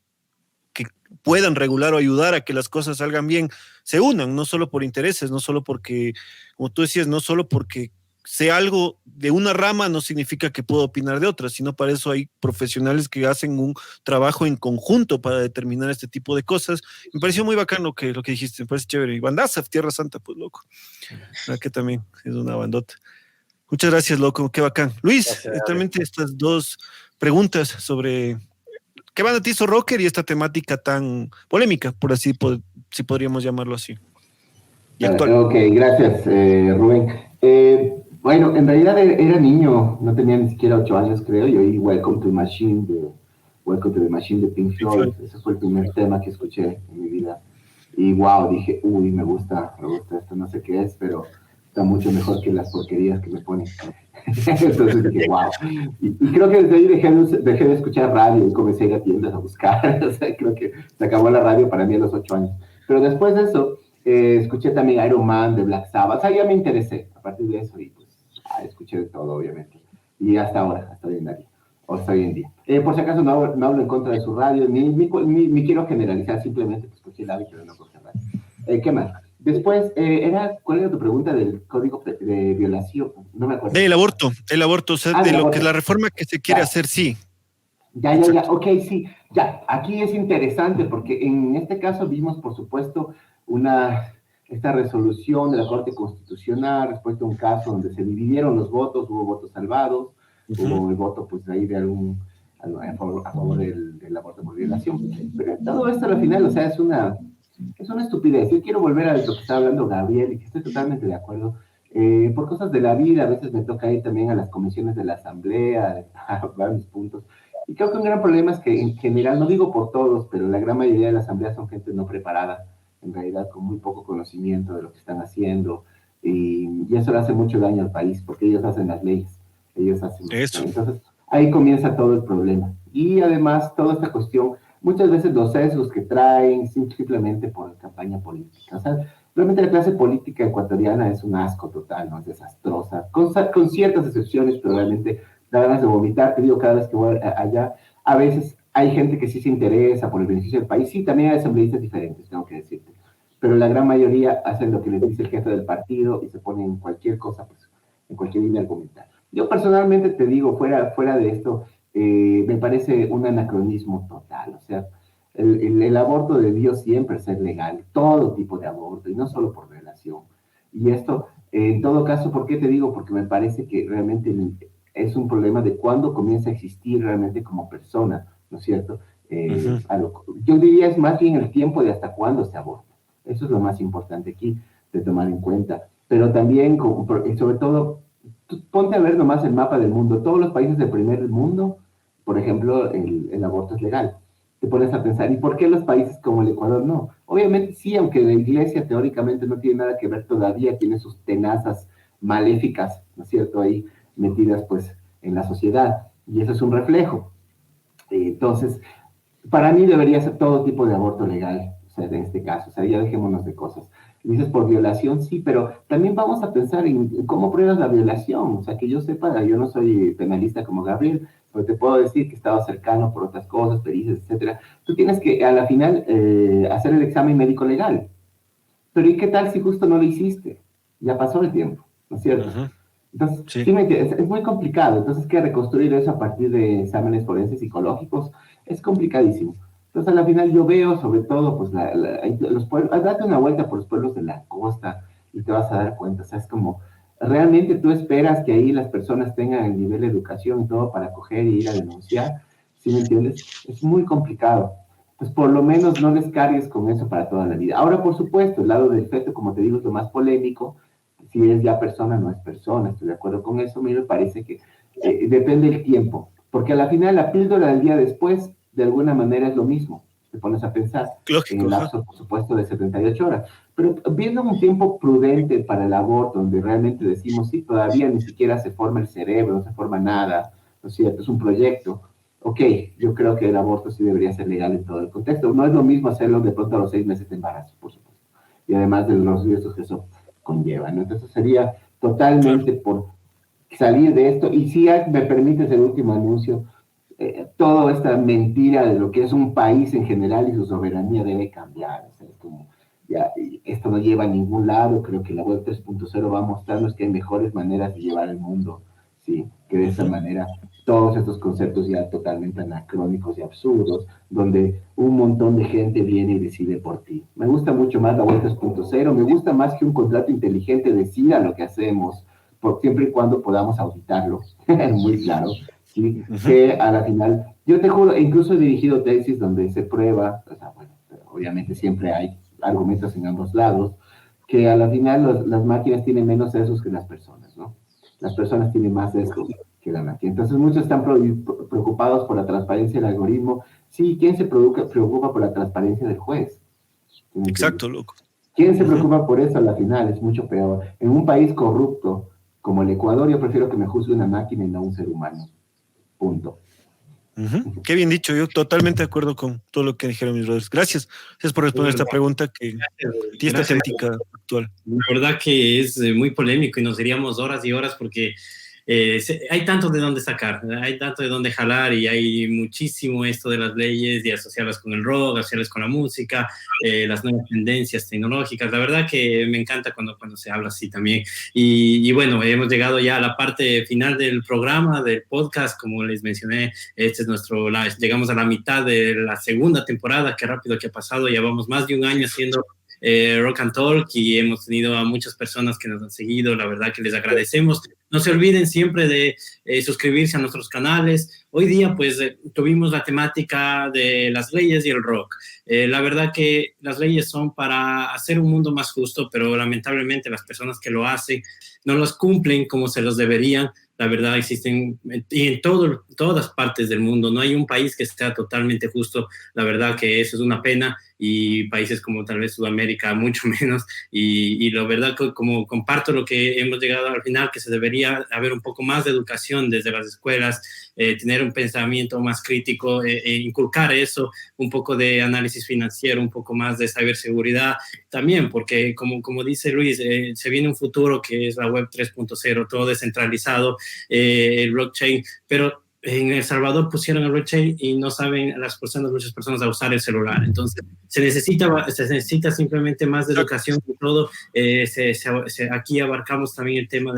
que puedan regular o ayudar a que las cosas salgan bien se unan, no solo por intereses, no solo porque, como tú decías, no solo porque sé algo de una rama no significa que puedo opinar de otra, sino para eso hay profesionales que hacen un trabajo en conjunto para determinar este tipo de cosas. Me pareció muy bacán lo que dijiste, me parece chévere. Y bandaza, Tierra Santa, pues loco. ¿Verdad que también es una bandota? Muchas gracias, loco, qué bacán. Luis, realmente estas dos preguntas sobre qué banda te hizo rocker y esta temática tan polémica, por así, si podríamos llamarlo así. Y actual. Ok, gracias, Rubén. Bueno, en realidad era niño, no tenía ni siquiera 8 años, creo. Yo oí Welcome to the Machine de Pink Floyd. Ese fue el primer tema que escuché en mi vida. Y wow, dije, uy, me gusta esto, no sé qué es, pero está mucho mejor que las porquerías que me ponen. Entonces dije, wow. Y creo que desde ahí dejé de escuchar radio y comencé a ir a tiendas a buscar. O sea, creo que se acabó la radio para mí a los 8 años. Pero después de eso, escuché también Iron Man de Black Sabbath. O sea, ya me interesé a partir de eso y pues escuché de todo, obviamente. Y hasta ahora, hasta hoy en día. Por si acaso no hablo en contra de su radio, ni quiero generalizar, simplemente pues cogí el hábito de no coger radio. ¿Qué más? Después, ¿cuál era tu pregunta del código de violación? No me acuerdo. El aborto, o sea, de lo que la reforma que se quiere hacer, sí. Ya, ok, sí, ya. Aquí es interesante porque en este caso vimos, por supuesto, esta resolución de la Corte Constitucional respecto a un caso donde se dividieron los votos, hubo votos salvados, hubo el voto, pues, ahí de a favor del aborto por violación. Pero todo esto al final, o sea, es una estupidez. Yo quiero volver a lo que estaba hablando Gabriel y que estoy totalmente de acuerdo. Por cosas de la vida, a veces me toca ir también a las comisiones de la Asamblea, a hablar mis puntos. Y creo que un gran problema es que en general, no digo por todos, pero la gran mayoría de la Asamblea son gente no preparada, en realidad con muy poco conocimiento de lo que están haciendo. Y eso le hace mucho daño al país, porque ellos hacen las leyes. Ellos hacen eso. Entonces, ahí comienza todo el problema. Y además, toda esta cuestión, muchas veces los sesgos que traen simplemente por campaña política. O sea, realmente la clase política ecuatoriana es un asco total, ¿no? Es desastrosa, con ciertas excepciones, pero realmente da ganas de vomitar. Te digo, cada vez que voy allá, a veces hay gente que sí se interesa por el beneficio del país. Sí, también hay asambleístas diferentes, tengo que decirte. Pero la gran mayoría hacen lo que les dice el jefe del partido y se ponen en cualquier cosa, pues, en cualquier línea argumental. Yo personalmente te digo, fuera de esto, me parece un anacronismo total. O sea, el aborto debió siempre ser legal, todo tipo de aborto, y no solo por violación. Y esto, en todo caso, ¿por qué te digo? Porque me parece que realmente es un problema de cuándo comienza a existir realmente como persona, ¿no es cierto? Yo diría es más bien el tiempo de hasta cuándo se aborta. Eso es lo más importante aquí de tomar en cuenta. Pero también, sobre todo, ponte a ver nomás el mapa del mundo. Todos los países del primer mundo, por ejemplo, el aborto es legal. Te pones a pensar, ¿y por qué los países como el Ecuador no? Obviamente sí, aunque la iglesia teóricamente no tiene nada que ver todavía, tiene sus tenazas maléficas, ¿no es cierto?, ahí metidas pues en la sociedad, y eso es un reflejo. Entonces, para mí debería ser todo tipo de aborto legal, o sea, en este caso, o sea, ya dejémonos de cosas. Dices por violación, sí, pero también vamos a pensar en cómo pruebas la violación. O sea, que yo sepa, yo no soy penalista como Gabriel, pero te puedo decir que estaba cercano por otras cosas, pericias, etcétera. Tú tienes que, a la final, hacer el examen médico legal. Pero ¿y qué tal si justo no lo hiciste? Ya pasó el tiempo, ¿no es cierto? Entonces, sí, es muy complicado. Entonces, que reconstruir eso a partir de exámenes forenses psicológicos es complicadísimo. Entonces, a la final yo veo, sobre todo, pues, los pueblos, date una vuelta por los pueblos de la costa y te vas a dar cuenta. O sea, es como, realmente tú esperas que ahí las personas tengan el nivel de educación y todo para coger y ir a denunciar, ¿sí me entiendes? Es muy complicado. Pues por lo menos no les cargues con eso para toda la vida. Ahora, por supuesto, el lado del feto, como te digo, es lo más polémico. Si es ya persona, no es persona. Estoy de acuerdo con eso. A mí me parece que depende del tiempo. Porque a la final, la píldora del día después, de alguna manera es lo mismo. Te pones a pensar. Lógico, en el lapso, por supuesto, de 78 horas. Pero viendo un tiempo prudente para el aborto, donde realmente decimos, sí, todavía ni siquiera se forma el cerebro, no se forma nada, ¿no es cierto? Es un proyecto. Ok, yo creo que el aborto sí debería ser legal en todo el contexto. No es lo mismo hacerlo de pronto a los 6 meses de embarazo, por supuesto. Y además de los riesgos que eso conlleva, ¿no? Entonces sería totalmente por salir de esto. Y si me permites el último anuncio, toda esta mentira de lo que es un país en general y su soberanía debe cambiar. O sea, es como, Ya, y esto no lleva a ningún lado. Creo que la web 3.0 va a mostrarnos que hay mejores maneras de llevar el mundo, ¿sí? Que de esa manera todos estos conceptos ya totalmente anacrónicos y absurdos, donde un montón de gente viene y decide por ti. Me gusta mucho más la web 3.0, me gusta más que un contrato inteligente decida lo que hacemos, siempre y cuando podamos auditarlo, muy claro, ¿sí? Que a la final, yo te juro, incluso he dirigido tesis donde se prueba, o sea, bueno, obviamente siempre hay argumentos en ambos lados, que a la final las máquinas tienen menos sesgos que las personas, ¿no? Las personas tienen más sesgos que la máquina. Entonces muchos están preocupados por la transparencia del algoritmo. Sí, ¿quién se preocupa por la transparencia del juez? Exacto, loco. ¿Quién se preocupa por eso? A la final es mucho peor. En un país corrupto como el Ecuador, yo prefiero que me juzgue una máquina y no un ser humano. Punto. Qué bien dicho, yo totalmente de acuerdo con todo lo que dijeron mis brothers. Gracias por responder esta pregunta que tiene esta temática actual. La verdad que es muy polémico y nos iríamos horas y horas porque hay tanto de dónde sacar, hay tanto de dónde jalar y hay muchísimo esto de las leyes y asociarlas con el rock, asociarlas con la música, las nuevas tendencias tecnológicas. La verdad que me encanta cuando se habla así también. Y bueno, hemos llegado ya a la parte final del programa, del podcast. Como les mencioné, este es llegamos a la mitad de la segunda temporada. Qué rápido que ha pasado, ya vamos más de un año haciendo Rock and Talk y hemos tenido a muchas personas que nos han seguido. La verdad que les agradecemos. No se olviden siempre de suscribirse a nuestros canales. Hoy día pues tuvimos la temática de las leyes y el rock. La verdad que las leyes son para hacer un mundo más justo, pero lamentablemente las personas que lo hacen no los cumplen como se los deberían. La verdad existen y en todas partes del mundo. No hay un país que sea totalmente justo. La verdad que eso es una pena, y países como tal vez Sudamérica mucho menos. Y la verdad que como comparto lo que hemos llegado al final, que se debería haber un poco más de educación desde las escuelas, tener un pensamiento más crítico, inculcar eso, un poco de análisis financiero, un poco más de ciberseguridad también, porque como dice Luis, se viene un futuro que es la web 3.0, todo descentralizado, el blockchain, pero en El Salvador pusieron el blockchain y no saben muchas personas a usar el celular. Entonces se necesita simplemente más de educación y todo. Aquí abarcamos también el tema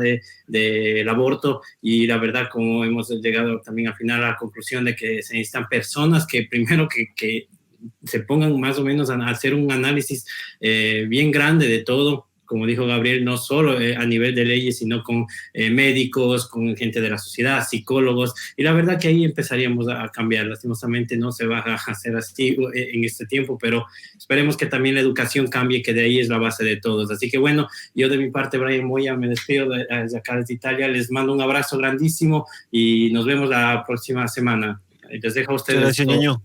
del aborto, y la verdad como hemos llegado también al final a la conclusión de que se necesitan personas que primero que se pongan más o menos a hacer un análisis bien grande de todo, como dijo Gabriel, no solo a nivel de leyes, sino con médicos, con gente de la sociedad, psicólogos, y la verdad que ahí empezaríamos a cambiar. Lastimosamente no se va a hacer así en este tiempo, pero esperemos que también la educación cambie, que de ahí es la base de todos. Así que bueno, yo de mi parte, Brian Moya, me despido desde acá desde Italia, les mando un abrazo grandísimo y nos vemos la próxima semana. Les dejo a ustedes. Gracias, Ñaño.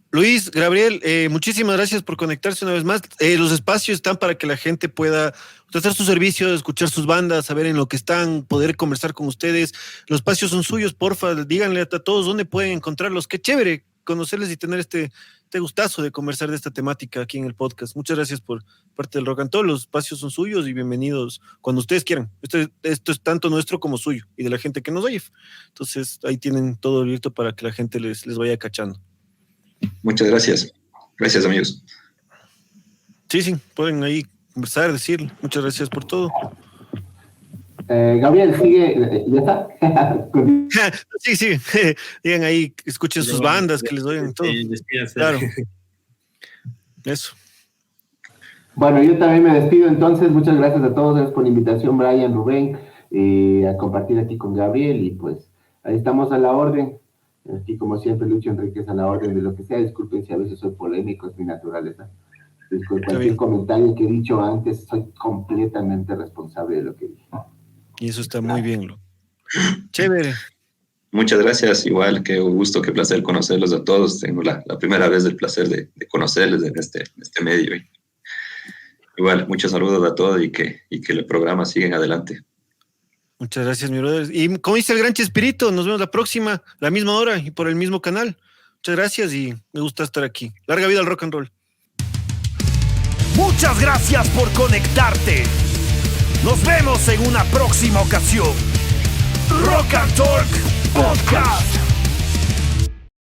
Luis, Gabriel, muchísimas gracias por conectarse una vez más. Los espacios están para que la gente pueda hacer su servicio, escuchar sus bandas, saber en lo que están, poder conversar con ustedes. Los espacios son suyos, porfa, díganle a todos dónde pueden encontrarlos. Qué chévere conocerles y tener este gustazo de conversar de esta temática aquí en el podcast. Muchas gracias por parte del Rock and Talk. Los espacios son suyos y bienvenidos cuando ustedes quieran. Esto es tanto nuestro como suyo y de la gente que nos oye. Entonces ahí tienen todo abierto para que la gente les vaya cachando. Muchas gracias. Gracias, amigos. Sí, pueden ahí conversar, decir. Muchas gracias por todo. Gabriel, sigue, ¿ya está? Sí. Digan ahí, escuchen sus bandas, que les oigan todo. Claro. Eso. Bueno, yo también me despido entonces. Muchas gracias a todos. Gracias por la invitación, Brian, Rubén, a compartir aquí con Gabriel. Y pues ahí estamos a la orden. Aquí, como siempre, Lucho Enríquez a la orden de lo que sea. Disculpen si a veces soy polémico, es mi naturaleza. Disculpen cualquier comentario que he dicho antes, soy completamente responsable de lo que dije. Y eso está muy bien, chévere. Muchas gracias, igual, qué gusto, qué placer conocerlos a todos. Tengo la primera vez el placer de conocerles en este medio. Igual, muchos saludos a todos y que el programa siga adelante. Muchas gracias, mi brother. Y como dice el gran Chespirito, nos vemos la próxima, la misma hora y por el mismo canal. Muchas gracias y me gusta estar aquí. Larga vida al rock and roll. Muchas gracias por conectarte. Nos vemos en una próxima ocasión. Rock and Talk Podcast.